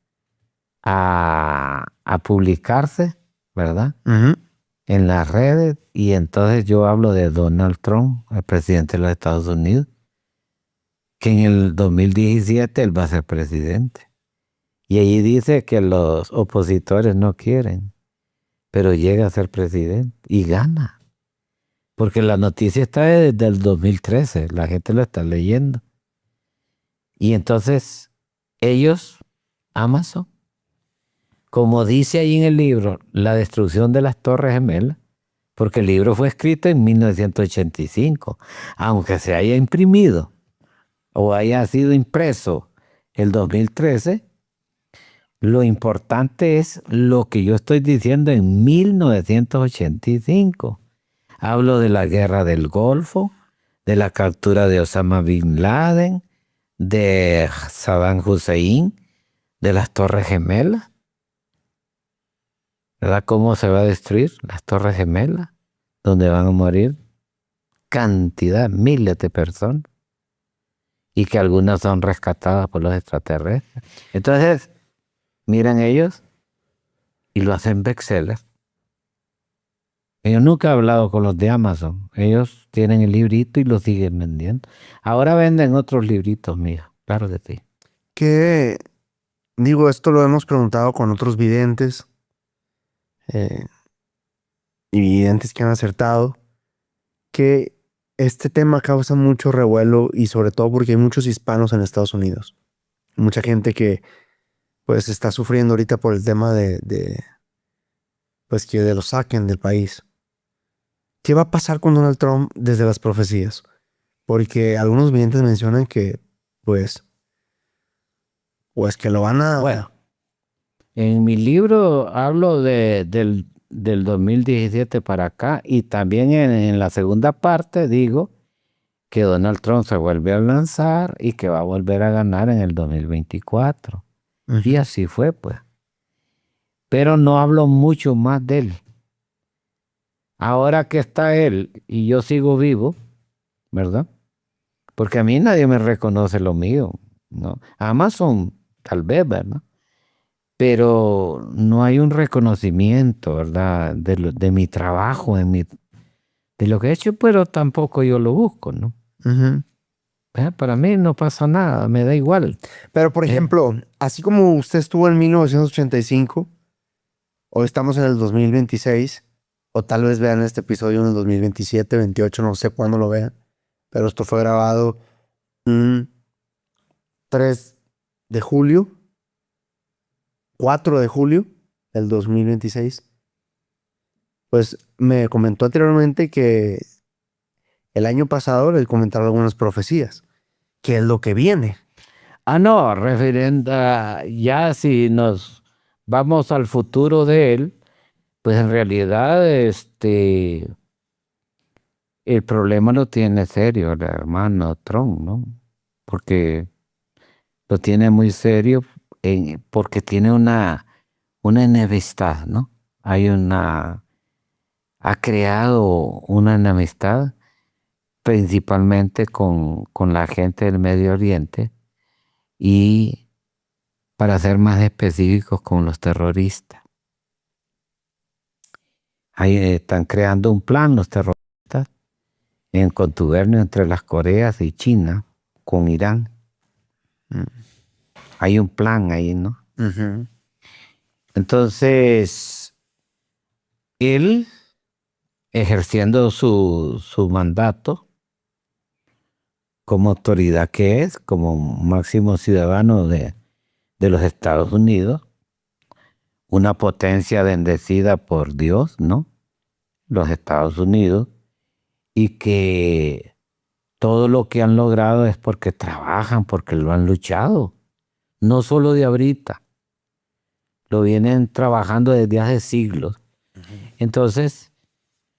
a publicarse, ¿verdad? Ujú. En las redes, y entonces yo hablo de Donald Trump, el presidente de los Estados Unidos, que en el 2017 él va a ser presidente. Y ahí dice que los opositores no quieren, pero llega a ser presidente y gana. Porque la noticia está desde el 2013, la gente lo está leyendo. Y entonces ellos, Amazon, como dice ahí en el libro, la destrucción de las Torres Gemelas, porque el libro fue escrito en 1985, aunque se haya imprimido o haya sido impreso el 2013, lo importante es lo que yo estoy diciendo en 1985. Hablo de la guerra del Golfo, de la captura de Osama Bin Laden, de Saddam Hussein, de las Torres Gemelas. ¿Verdad? ¿Cómo se va a destruir las Torres Gemelas? Donde van a morir cantidad, miles de personas. Y que algunas son rescatadas por los extraterrestres. Entonces, miran ellos y lo hacen bestseller. Yo nunca he hablado con los de Amazon. Ellos tienen el librito y lo siguen vendiendo. Ahora venden otros libritos míos, claro que sí. ¿Qué? Digo, esto lo hemos preguntado con otros videntes. Y videntes que han acertado. Que este tema causa mucho revuelo y sobre todo porque hay muchos hispanos en Estados Unidos. Mucha gente que pues está sufriendo ahorita por el tema pues que lo saquen del país. ¿Qué va a pasar con Donald Trump desde las profecías? Porque algunos videntes mencionan que pues que lo van a... Bueno, en mi libro hablo del 2017 para acá, y también en la segunda parte digo que Donald Trump se vuelve a lanzar y que va a volver a ganar en el 2024. Y así fue, pues. Pero no hablo mucho más de él. Ahora que está él y yo sigo vivo, ¿verdad? Porque a mí nadie me reconoce lo mío, ¿no? Amazon, tal vez, ¿verdad? Pero no hay un reconocimiento, ¿verdad? De mi trabajo, de lo que he hecho, pero tampoco yo lo busco, ¿no? Para mí no pasa nada, me da igual. Pero, por ejemplo, así como usted estuvo en 1985, hoy estamos en el 2026, o tal vez vean este episodio en el 2027, 28, no sé cuándo lo vean, pero esto fue grabado 3 de julio, 4 de julio del 2026. Pues me comentó anteriormente que el año pasado le comentaron algunas profecías. ¿Qué es lo que viene? No, referenda, ya si nos vamos al futuro de él, pues en realidad el problema lo tiene serio el hermano Trump, ¿no? Porque lo tiene muy serio porque tiene una enemistad, ¿no? Ha creado una enemistad principalmente con la gente del Medio Oriente y, para ser más específicos, con los terroristas. Ahí están creando un plan los terroristas en contubernio entre las Coreas y China con Irán. Hay un plan ahí, ¿no? Entonces, él, ejerciendo su mandato como autoridad que es, como máximo ciudadano de los Estados Unidos, una potencia bendecida por Dios, ¿no? Los Estados Unidos, y que todo lo que han logrado es porque trabajan, porque lo han luchado. no solo de ahorita, lo vienen trabajando desde hace siglos. Entonces,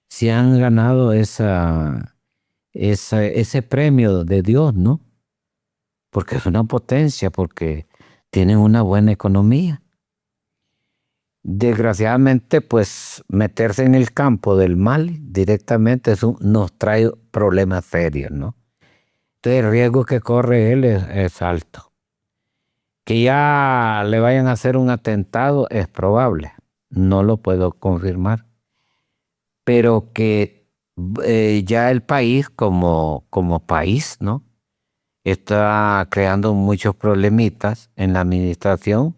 se han ganado ese premio de Dios, ¿no? Porque es una potencia, porque tienen una buena economía. Desgraciadamente, pues meterse en el campo del mal directamente nos trae problemas serios, ¿no? Entonces el riesgo que corre él es alto. Que ya le vayan a hacer un atentado es probable, no lo puedo confirmar, pero que ya el país como país, ¿no? Está creando muchos problemitas en la administración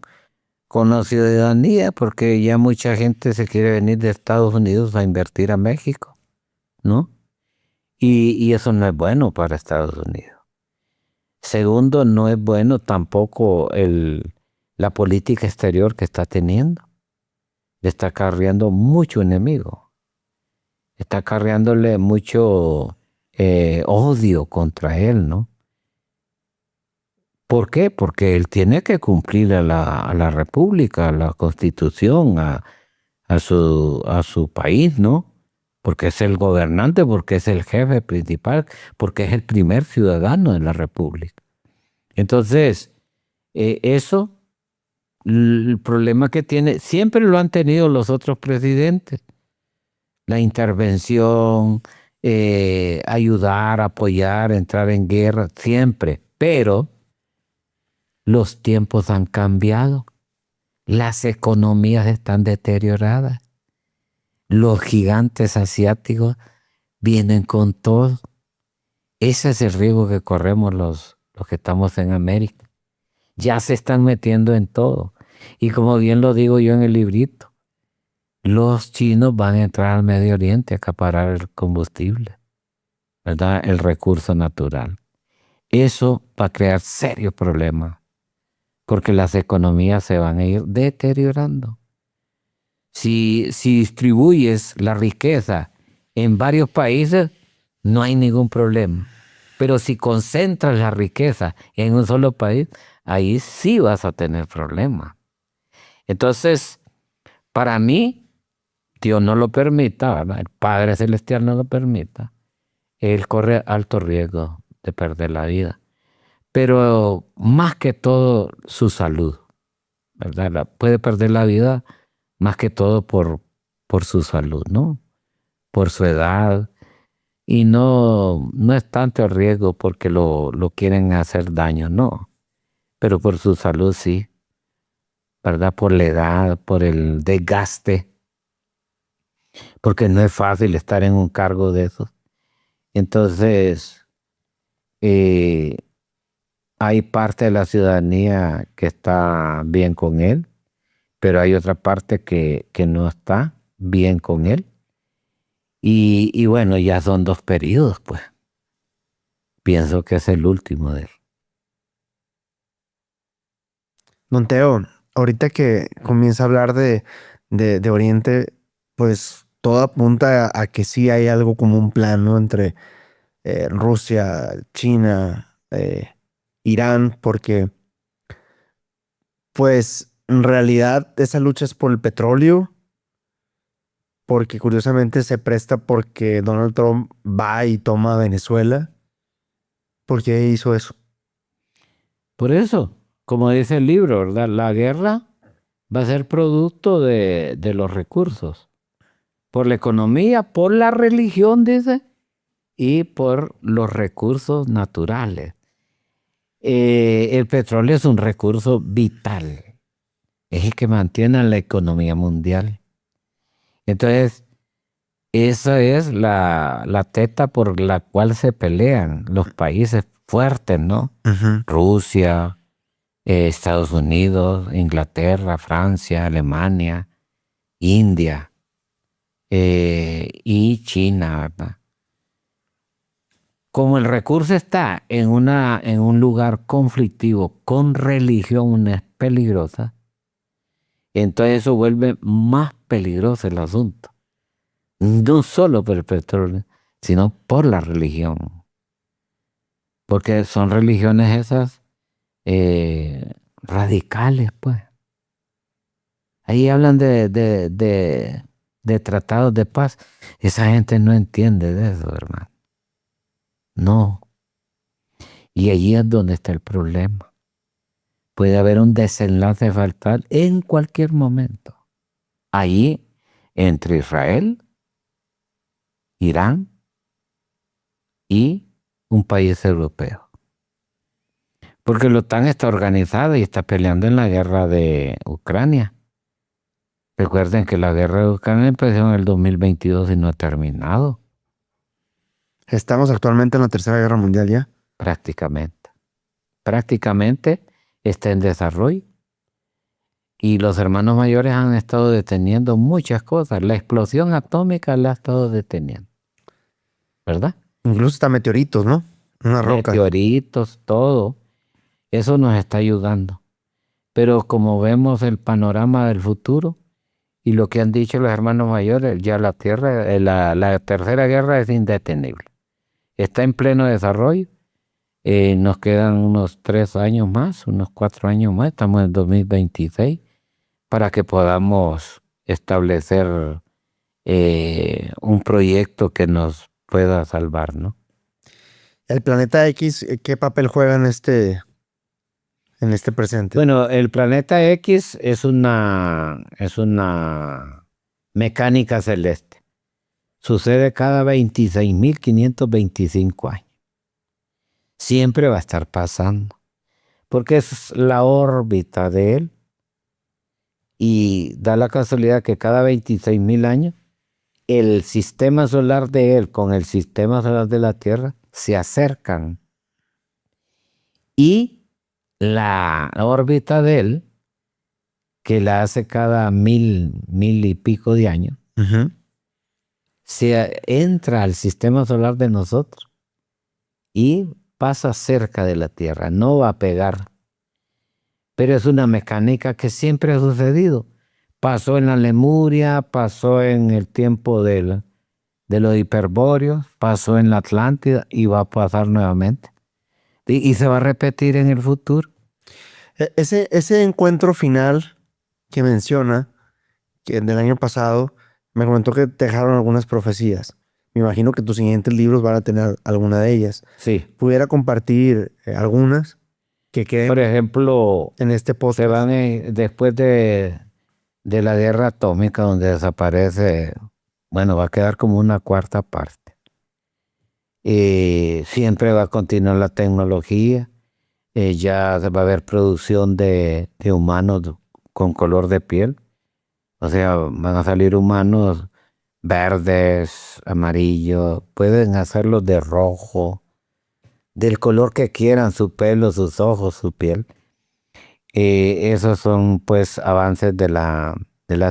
con la ciudadanía, porque ya mucha gente se quiere venir de Estados Unidos a invertir a México, ¿no? Y eso no es bueno para Estados Unidos. Segundo, no es bueno tampoco la política exterior que está teniendo. Le está acarreando mucho enemigo. Está acarreándole mucho odio contra él, ¿no? ¿Por qué? Porque él tiene que cumplir a la República, a la Constitución, a su país, ¿no? Porque es el gobernante, porque es el jefe principal, porque es el primer ciudadano de la República. Entonces, eso, el problema que tiene, siempre lo han tenido los otros presidentes. La intervención, ayudar, apoyar, entrar en guerra, siempre. Pero los tiempos han cambiado. Las economías están deterioradas. Los gigantes asiáticos vienen con todo. Ese es el riesgo que corremos los que estamos en América. Ya se están metiendo en todo. Y como bien lo digo yo en el librito, los chinos van a entrar al Medio Oriente a acaparar el combustible, ¿verdad? El recurso natural. Eso va a crear serios problemas, porque las economías se van a ir deteriorando. Si distribuyes la riqueza en varios países, no hay ningún problema. Pero si concentras la riqueza en un solo país, ahí sí vas a tener problemas. Entonces, para mí, Dios no lo permita, ¿verdad? El Padre Celestial no lo permita. Él corre alto riesgo de perder la vida. Pero más que todo, su salud, ¿verdad? Puede perder la vida más que todo por su salud, ¿no? Por su edad. Y no es tanto el riesgo porque lo quieren hacer daño, no. Pero por su salud sí, ¿verdad? Por la edad, por el desgaste. Porque no es fácil estar en un cargo de esos. Entonces, hay parte de la ciudadanía que está bien con él, pero hay otra parte que no está bien con él. Y bueno, ya son 2 periodos, pues. Pienso que es el último de él. Don Teo, ahorita que comienza a hablar de Oriente, pues todo apunta a que sí hay algo como un plan, ¿no? Entre Rusia, China, Irán, porque pues en realidad esa lucha es por el petróleo, porque curiosamente se presta porque Donald Trump va y toma Venezuela. ¿Por qué hizo eso? Por eso, como dice el libro, ¿verdad? La guerra va a ser producto de los recursos. Por la economía, por la religión, dice, y por los recursos naturales. El petróleo es un recurso vital. Es el que mantiene la economía mundial. Entonces, esa es la teta por la cual se pelean los países fuertes, ¿no? Ujú. Rusia, Estados Unidos, Inglaterra, Francia, Alemania, India y China, ¿verdad? Como el recurso está en un lugar conflictivo con religión peligrosa, entonces eso vuelve más peligroso el asunto. No solo por el petróleo, sino por la religión. Porque son religiones esas radicales, pues. Ahí hablan de tratados de paz. Esa gente no entiende de eso, hermano. No. Y allí es donde está el problema. Puede haber un desenlace fatal en cualquier momento. Allí, entre Israel, Irán y un país europeo. Porque la OTAN está organizada y está peleando en la guerra de Ucrania. Recuerden que la guerra de Ucrania empezó en el 2022 y no ha terminado. Estamos actualmente en la Tercera Guerra Mundial ya. Prácticamente. Prácticamente está en desarrollo. Y los hermanos mayores han estado deteniendo muchas cosas. La explosión atómica la ha estado deteniendo. ¿Verdad? Incluso hasta meteoritos, ¿no? Una roca. Meteoritos, todo. Eso nos está ayudando. Pero como vemos el panorama del futuro y lo que han dicho los hermanos mayores, ya la Tierra, la Tercera Guerra es indetenible. Está en pleno desarrollo. Nos quedan unos 3 años más, unos 4 años más. Estamos en 2026 para que podamos establecer un proyecto que nos pueda salvar, ¿no? El planeta X, ¿qué papel juega en este presente? Bueno, el planeta X es una mecánica celeste. Sucede cada 26.525 años. Siempre va a estar pasando, porque es la órbita de él y da la casualidad que cada 26.000 años el sistema solar de él con el sistema solar de la Tierra se acercan y la órbita de él, que la hace cada mil y pico de años, se entra al sistema solar de nosotros y pasa cerca de la Tierra, no va a pegar. Pero es una mecánica que siempre ha sucedido. Pasó en la Lemuria, pasó en el tiempo de los hiperbóreos, pasó en la Atlántida y va a pasar nuevamente. Y se va a repetir en el futuro. Ese encuentro final que menciona, que del año pasado, me comentó que te dejaron algunas profecías. Me imagino que tus siguientes libros van a tener alguna de ellas. Sí. ¿Pudiera compartir algunas que queden, por ejemplo, en este podcast? Se van después de la guerra atómica, donde desaparece, bueno, va a quedar como una cuarta parte. Siempre va a continuar la tecnología. Ya va a haber producción de humanos con color de piel. O sea, van a salir humanos verdes, amarillos, pueden hacerlos de rojo, del color que quieran, su pelo, sus ojos, su piel. Esos son pues avances de la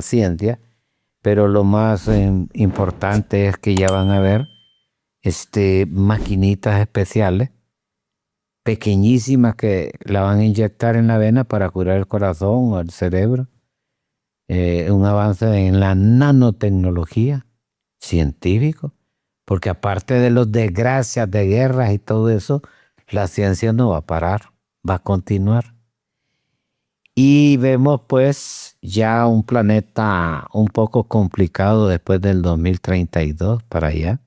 ciencia, pero lo más importante es que ya van a haber maquinitas especiales, pequeñísimas, que la van a inyectar en la vena para curar el corazón o el cerebro. Un avance en la nanotecnología científico, porque aparte de las desgracias de guerras y todo eso, la ciencia no va a parar, va a continuar. Y vemos pues ya un planeta un poco complicado después del 2032 para allá.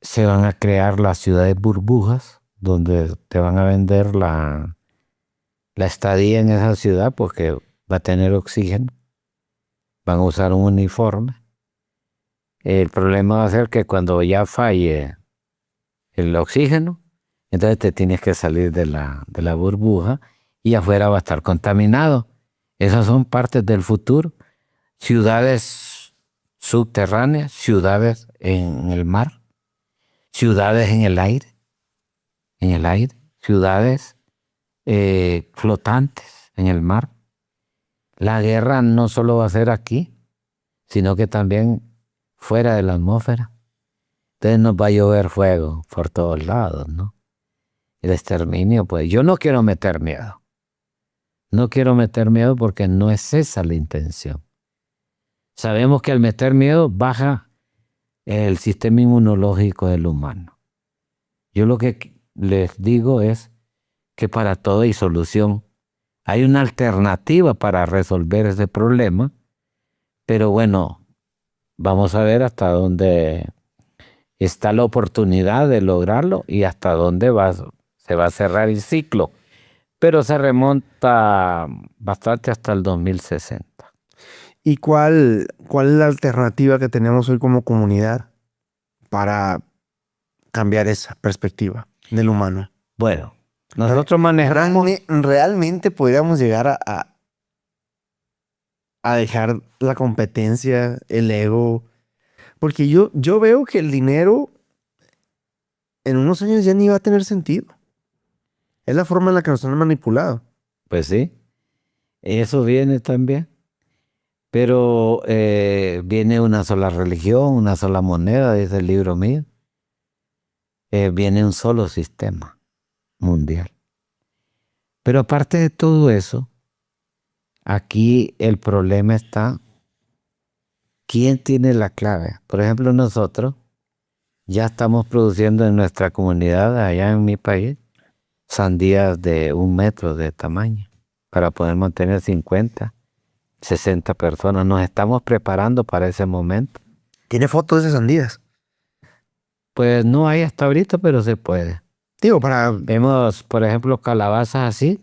Se van a crear las ciudades burbujas, donde te van a vender la estadía en esa ciudad porque va a tener oxígeno. Van a usar un uniforme. El problema va a ser que cuando ya falle el oxígeno, entonces te tienes que salir de la burbuja y afuera va a estar contaminado. Esas son partes del futuro. Ciudades subterráneas, ciudades en el mar, ciudades en el aire, ciudades flotantes en el mar. La guerra no solo va a ser aquí, sino que también fuera de la atmósfera. Entonces nos va a llover fuego por todos lados, ¿no? El exterminio, pues yo no quiero meter miedo. No quiero meter miedo porque no es esa la intención. Sabemos que al meter miedo baja el sistema inmunológico del humano. Yo lo que les digo es que para todo hay solución Hay una alternativa para resolver ese problema, pero bueno, vamos a ver hasta dónde está la oportunidad de lograrlo y hasta dónde se va a cerrar el ciclo. Pero se remonta bastante hasta el 2060. ¿Y cuál es la alternativa que tenemos hoy como comunidad para cambiar esa perspectiva del humano? Bueno, nosotros manejamos... Realmente podríamos llegar a dejar la competencia, el ego, porque yo veo que el dinero en unos años ya ni va a tener sentido. Es la forma en la que nos han manipulado. Pues sí, eso viene también. Pero viene una sola religión, una sola moneda, dice el libro mío. Viene un solo sistema mundial. Pero aparte de todo eso, aquí el problema está, ¿quién tiene la clave? Por ejemplo, nosotros ya estamos produciendo en nuestra comunidad, allá en mi país, sandías de 1 metro de tamaño para poder mantener 50, 60 personas. Nos estamos preparando para ese momento. ¿Tiene fotos de esas sandías? Pues no hay hasta ahorita, pero se puede. Digo, para... Vemos, por ejemplo, calabazas así,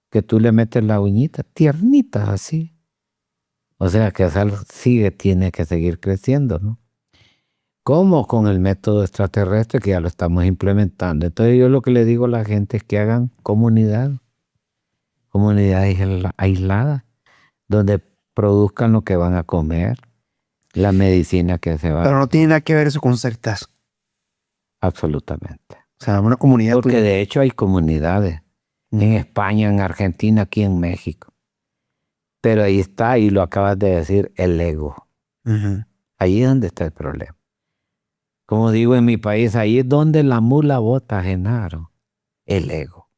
que tú le metes la uñita, tiernitas así. O sea que esa tiene que seguir creciendo, ¿no? Como con el método extraterrestre que ya lo estamos implementando. Entonces yo lo que le digo a la gente es que hagan comunidad aislada, donde produzcan lo que van a comer, la medicina que se va. Pero no tiene nada que ver eso con sectas. Absolutamente. O sea, una comunidad... Porque de hecho hay comunidades en España, en Argentina, aquí en México. Pero ahí está, y lo acabas de decir, el ego. Ahí es donde está el problema. Como digo en mi país, ahí es donde la mula bota, Genaro, el ego.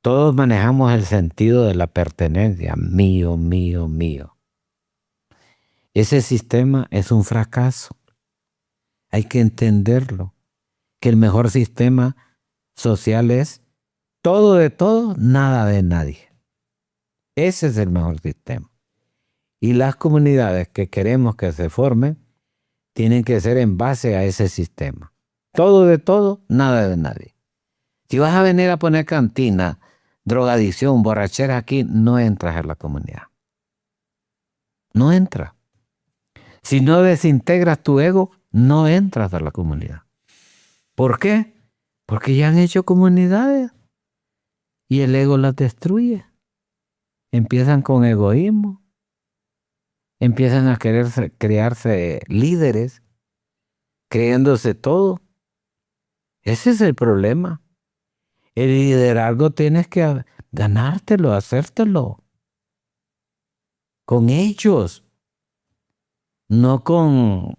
Todos manejamos el sentido de la pertenencia, mío, mío, mío. Ese sistema es un fracaso. Hay que entenderlo, que el mejor sistema social es todo de todo, nada de nadie. Ese es el mejor sistema. Y las comunidades que queremos que se formen tienen que ser en base a ese sistema. Todo de todo, nada de nadie. Si vas a venir a poner cantina, drogadicción, borrachera aquí, no entras en la comunidad. No entras. Si no desintegras tu ego, no entras a la comunidad. ¿Por qué? Porque ya han hecho comunidades y el ego las destruye. Empiezan con egoísmo. Empiezan a querer crearse líderes, creyéndose todo. Ese es el problema. El liderazgo tienes que ganártelo, hacértelo. Con ellos. No con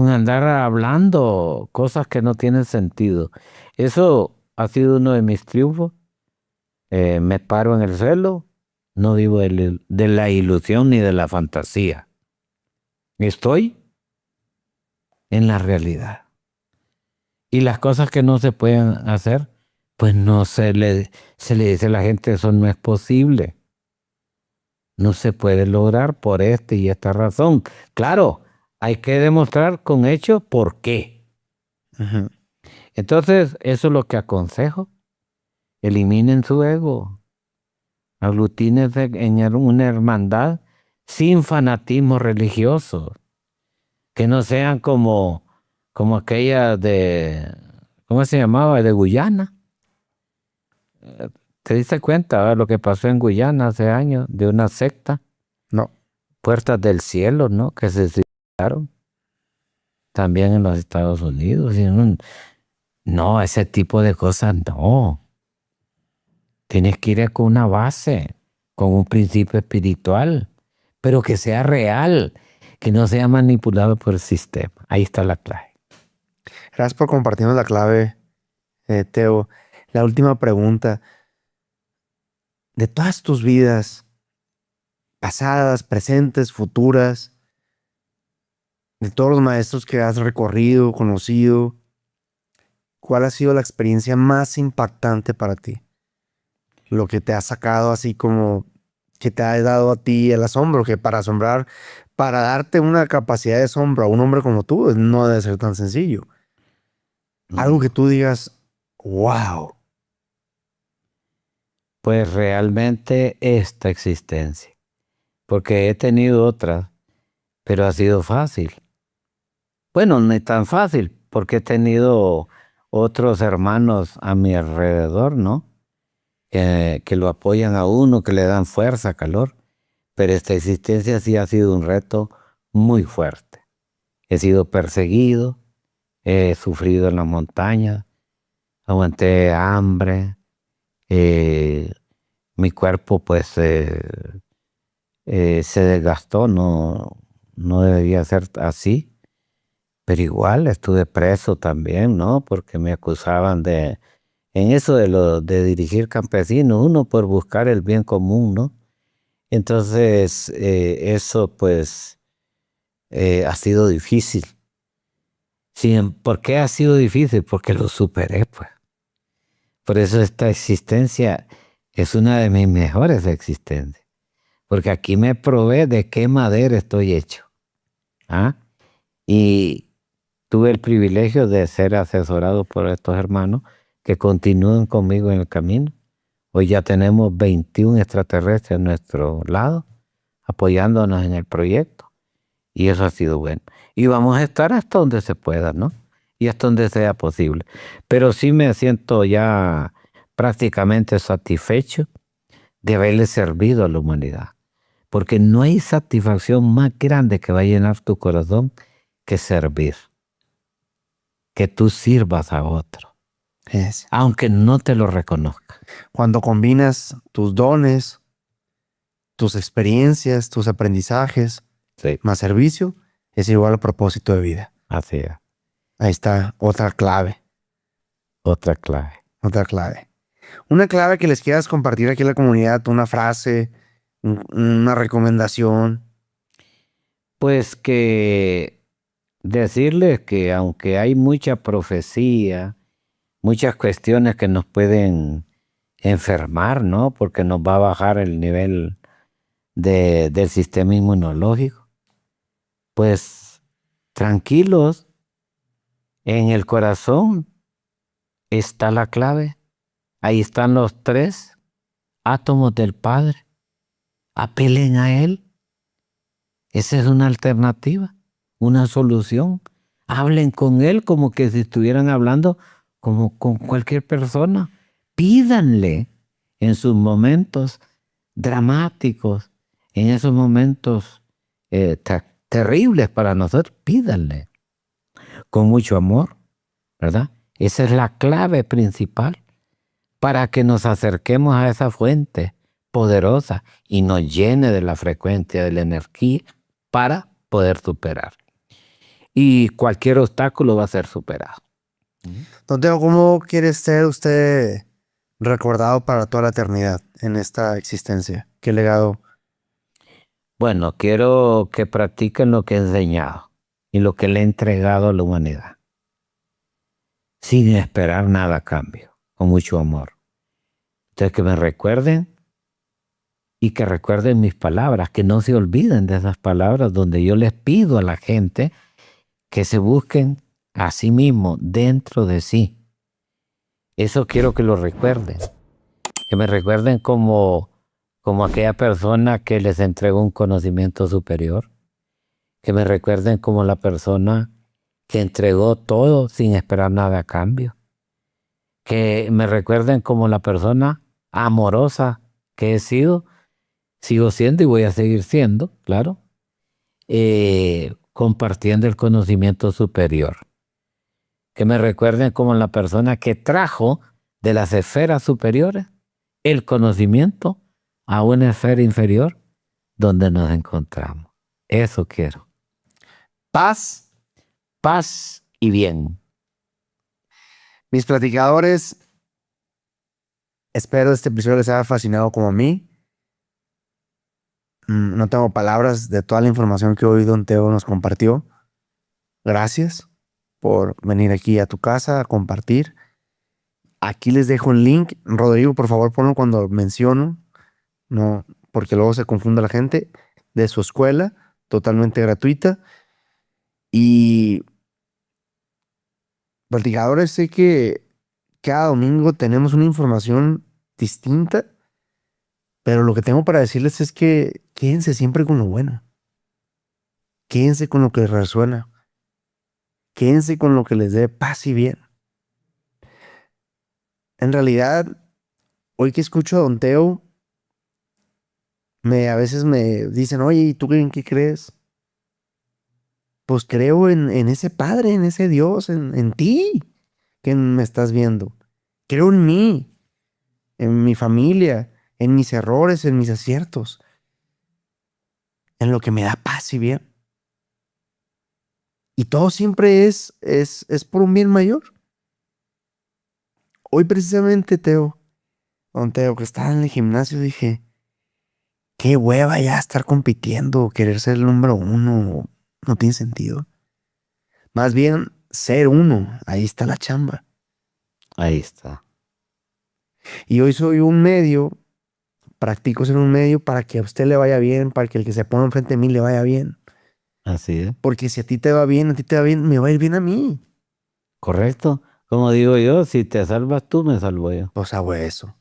andar hablando cosas que no tienen sentido. Eso ha sido uno de mis triunfos. Me paro en el suelo. No vivo de la ilusión ni de la fantasía. Estoy en la realidad. Y las cosas que no se pueden hacer, pues no se le dice a la gente, eso no es posible. No se puede lograr por esta y esta razón. Claro, hay que demostrar con hechos por qué. Entonces, eso es lo que aconsejo. Eliminen su ego. Aglutínense en una hermandad sin fanatismo religioso. Que no sean como aquella de, ¿cómo se llamaba? De Guyana. ¿Te diste cuenta lo que pasó en Guyana hace años de una secta? No. Puertas del Cielo, ¿no? Que se suicidaron. También en los Estados Unidos. No, ese tipo de cosas no. Tienes que ir con una base, con un principio espiritual, pero que sea real, que no sea manipulado por el sistema. Ahí está la clave. Gracias por compartirnos la clave, Teo. La última pregunta. De todas tus vidas, pasadas, presentes, futuras, de todos los maestros que has recorrido, conocido, ¿cuál ha sido la experiencia más impactante para ti? lo que te ha sacado así como que te ha dado a ti el asombro, que para asombrar, para darte una capacidad de asombro a un hombre como tú, no debe ser tan sencillo. Algo que tú digas, wow. Pues realmente esta existencia, porque he tenido otras, pero ha sido fácil. Bueno, no es tan fácil, porque he tenido otros hermanos a mi alrededor, ¿no? Que lo apoyan a uno, que le dan fuerza, calor. Pero esta existencia sí ha sido un reto muy fuerte. He sido perseguido, he sufrido en la montaña, aguanté hambre, mi cuerpo pues se desgastó, no debería ser así, pero igual estuve preso también, ¿no? Porque me acusaban en eso de dirigir campesinos, uno por buscar el bien común, ¿no? Entonces eso pues ha sido difícil. Sí, ¿por qué ha sido difícil? Porque lo superé, pues. Por eso esta existencia es una de mis mejores existencias. Porque aquí me probé de qué madera estoy hecho. ¿Ah? Y tuve el privilegio de ser asesorado por estos hermanos que continúan conmigo en el camino. Hoy ya tenemos 21 extraterrestres a nuestro lado, apoyándonos en el proyecto. Y eso ha sido bueno. Y vamos a estar hasta donde se pueda, ¿no? Y hasta donde sea posible. Pero sí me siento ya prácticamente satisfecho de haberle servido a la humanidad. Porque no hay satisfacción más grande que va a llenar tu corazón que servir. Que tú sirvas a otro. Aunque no te lo reconozca. Cuando combinas tus dones, tus experiencias, tus aprendizajes, Sí, más servicio, es igual al propósito de vida. así es. Ahí está otra clave, Otra clave. otra clave. Una clave que les quieras compartir aquí a la comunidad, una frase, una recomendación. Pues que decirles que aunque hay mucha profecía, muchas cuestiones que nos pueden enfermar, ¿no? Porque nos va a bajar el nivel del sistema inmunológico. Pues tranquilos, en el corazón está la clave. Ahí están los 3 átomos del Padre. Apelen a Él. Esa es una alternativa, una solución. Hablen con Él como que si estuvieran hablando como con cualquier persona. Pídanle en sus momentos dramáticos, en esos momentos terribles para nosotros, pídanle con mucho amor, ¿verdad? Esa es la clave principal para que nos acerquemos a esa fuente poderosa y nos llene de la frecuencia de la energía para poder superar. Y cualquier obstáculo va a ser superado. Don Teo, ¿cómo quiere ser usted recordado para toda la eternidad en esta existencia? ¿Qué legado? Bueno, quiero que practiquen lo que he enseñado y lo que le he entregado a la humanidad, sin esperar nada a cambio, con mucho amor. Entonces que me recuerden y que recuerden mis palabras, que no se olviden de esas palabras donde yo les pido a la gente que se busquen a sí mismo dentro de sí. Eso quiero que lo recuerden, que me recuerden como aquella persona que les entregó un conocimiento superior, que me recuerden como la persona que entregó todo sin esperar nada a cambio, que me recuerden como la persona amorosa que he sido, sigo siendo y voy a seguir siendo, claro, compartiendo el conocimiento superior. Que me recuerden como la persona que trajo de las esferas superiores el conocimiento a una esfera inferior donde nos encontramos. Eso quiero. Paz. Paz y bien. Mis platicadores, espero este episodio les haya fascinado como a mí. No tengo palabras de toda la información que hoy Don Teo nos compartió. Gracias por venir aquí a tu casa a compartir. Aquí les dejo el link. Rodrigo, por favor, ponlo cuando menciono. No, porque luego se confunde la gente. De su escuela, totalmente gratuita. Y platicadores, sé que cada domingo tenemos una información distinta, pero lo que tengo para decirles es que quédense siempre con lo bueno. Quédense con lo que les resuena. Quédense con lo que les dé paz y bien. En realidad, hoy que escucho a Don Teo, a veces me dicen, oye, ¿y tú en qué crees? Pues creo en ese Padre, en ese Dios, en ti que me estás viendo. Creo en mí, en mi familia, en mis errores, en mis aciertos, en lo que me da paz y bien. Y todo siempre es por un bien mayor. Hoy precisamente, Don Teo, que estaba en el gimnasio, dije, qué hueva ya estar compitiendo, querer ser el número uno, no tiene sentido. Más bien, ser uno, ahí está la chamba. Ahí está. Y hoy soy un medio, practico ser un medio para que a usted le vaya bien, para que el que se ponga enfrente de mí le vaya bien. Así es. Porque si a ti te va bien, a ti te va bien, me va a ir bien a mí. Correcto. Como digo yo, si te salvas tú, me salvo yo. Pues hago eso.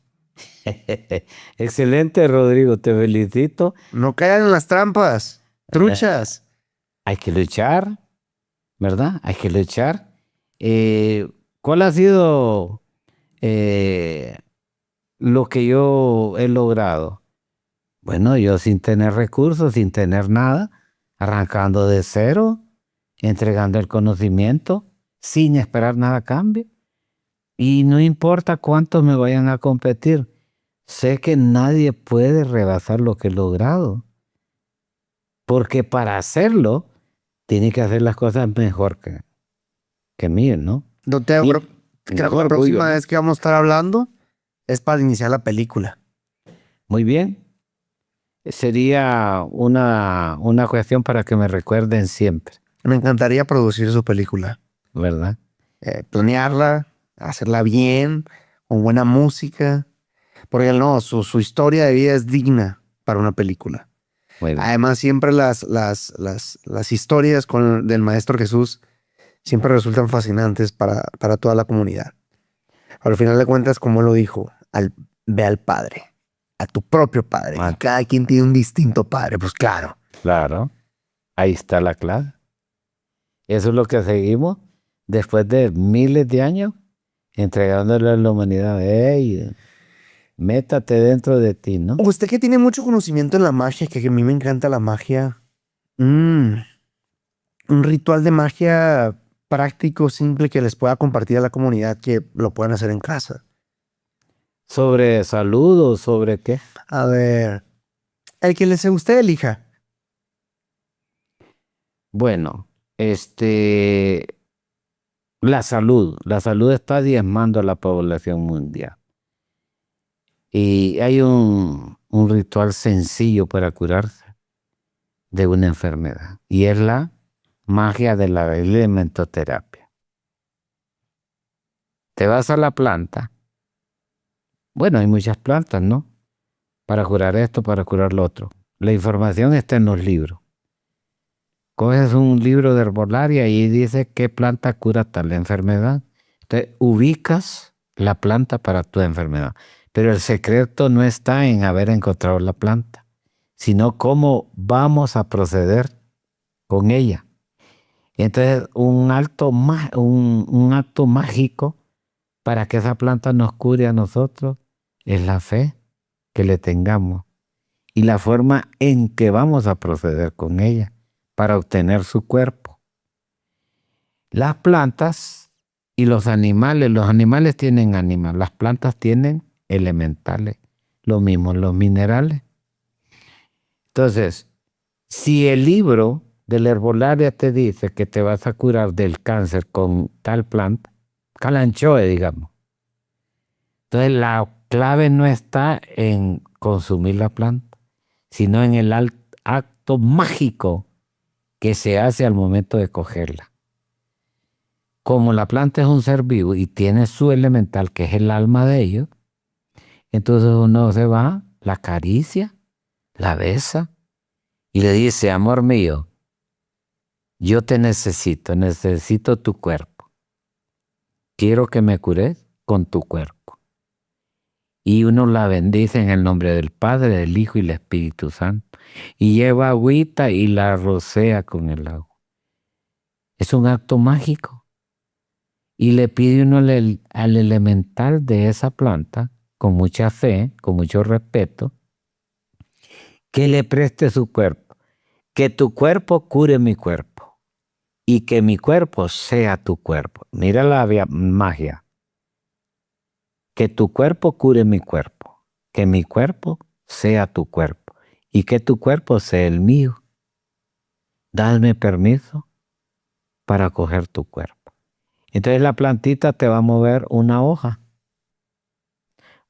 Excelente, Rodrigo. Te felicito. No caigan en las trampas, truchas. Hay que luchar, ¿verdad? Hay que luchar. ¿Cuál ha sido eh, lo que yo he logrado? Bueno, yo sin tener recursos, sin tener nada, arrancando de cero, entregando el conocimiento, sin esperar nada a cambio. Y no importa cuántos me vayan a competir, sé que nadie puede rebasar lo que he logrado. Porque para hacerlo, tiene que hacer las cosas mejor que mí, ¿no? No te Y creo que la orgullo, próxima ¿no? vez que vamos a estar hablando es para iniciar la película. Muy bien. Sería una cuestión para que me recuerden siempre, Me encantaría producir su película. ¿verdad? Planearla, hacerla bien, con buena música. Porque no, su historia de vida es digna para una película. Bueno, Además, siempre las historias del Maestro Jesús siempre resultan fascinantes para toda la comunidad. Al final de cuentas, como él lo dijo, ve al Padre, a tu propio Padre. Y cada quien tiene un distinto Padre, pues claro. claro, ahí está la clave. Eso es lo que seguimos después de miles de años entregándole a la humanidad. ¡Ey! Métate dentro de ti, ¿no? Usted que tiene mucho conocimiento en la magia, que a mí me encanta la magia, un ritual de magia práctico, simple, que les pueda compartir a la comunidad que lo puedan hacer en casa. ¿Sobre salud o sobre qué? A ver, el que les usted elija. Bueno, la salud está diezmando a la población mundial. Y hay un ritual sencillo para curarse de una enfermedad. Y es la magia de la elementoterapia. Te vas a la planta. Bueno, hay muchas plantas, ¿no? Para curar esto, para curar lo otro. La información está en los libros. Coges un libro de herbolaria y dice qué planta cura tal enfermedad. Entonces ubicas la planta para tu enfermedad. Pero el secreto no está en haber encontrado la planta, sino cómo vamos a proceder con ella. Entonces un acto mágico para que esa planta nos cure a nosotros es la fe que le tengamos y la forma en que vamos a proceder con ella para obtener su cuerpo. Las plantas y los animales tienen ánimas, las plantas tienen elementales, lo mismo los minerales. Entonces, si el libro de la herbolaria te dice que te vas a curar del cáncer con tal planta, calanchoe, digamos. Entonces, la clave no está en consumir la planta, sino en el acto mágico que se hace al momento de cogerla. como la planta es un ser vivo y tiene su elemental, que es el alma de ellos, entonces uno se va, la acaricia, la besa y le dice, amor mío, yo te necesito tu cuerpo. Quiero que me cures con tu cuerpo. Y uno la bendice en el nombre del Padre, del Hijo y del Espíritu Santo. Y lleva agüita y la rocea con el agua. Es un acto mágico. Y le pide uno al elemental de esa planta, con mucha fe, con mucho respeto, que le preste su cuerpo. Que tu cuerpo cure mi cuerpo. Y que mi cuerpo sea tu cuerpo. Mira la magia. Que tu cuerpo cure mi cuerpo. Que mi cuerpo sea tu cuerpo. Y que tu cuerpo sea el mío. Dame permiso para coger tu cuerpo. Entonces la plantita te va a mover una hoja.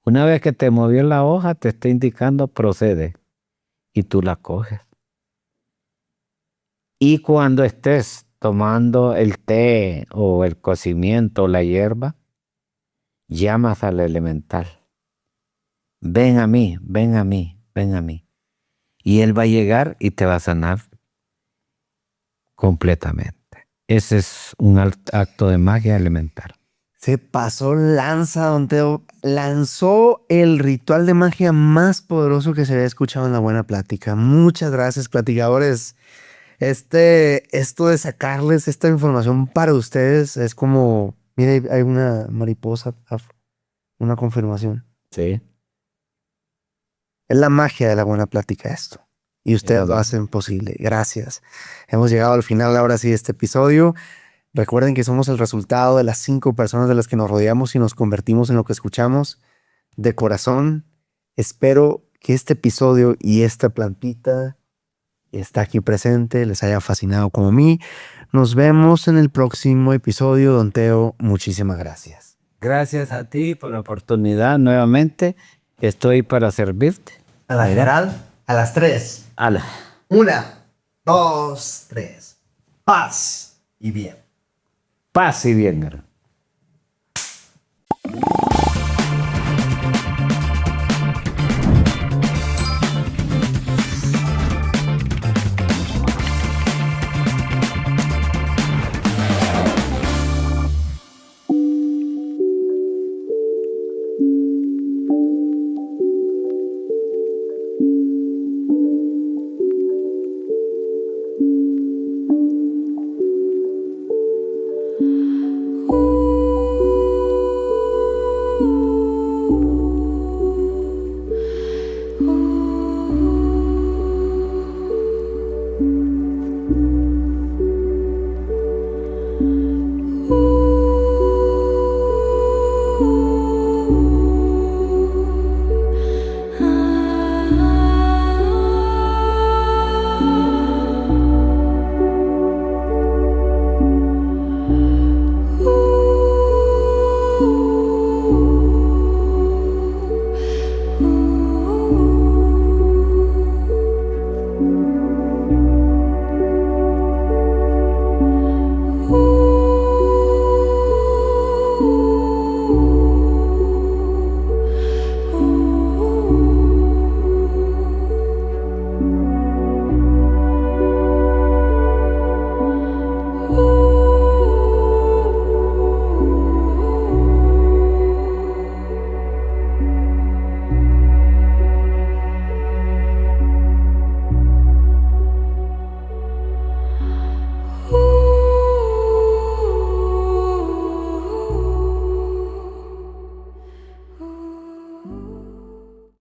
Una vez que te movió la hoja, te está indicando procede. Y tú la coges. Y cuando estés tomando el té o el cocimiento o la hierba, llamas al elemental. Ven a mí, ven a mí, ven a mí. Y él va a llegar y te va a sanar completamente. Ese es un acto de magia elemental. Se pasó lanza, don Teo. Lanzó el ritual de magia más poderoso que se había escuchado en la buena plática. Muchas gracias, platicadores. Esto de sacarles esta información para ustedes es como, mire, hay una mariposa afro, una confirmación. Sí. Es la magia de la buena plática esto. Y ustedes lo hacen posible. Gracias. Hemos llegado al final ahora sí de este episodio. Recuerden que somos el resultado de las 5 personas de las que nos rodeamos y nos convertimos en lo que escuchamos. De corazón, espero que este episodio y esta plantita está aquí presente les haya fascinado como a mí. Nos vemos en el próximo episodio, don Teo. Muchísimas gracias. Gracias a ti por la oportunidad nuevamente. Estoy para servirte. A la general, a las 3. Ala. 1, 2, 3. Paz y bien. Paz y bien, hermano.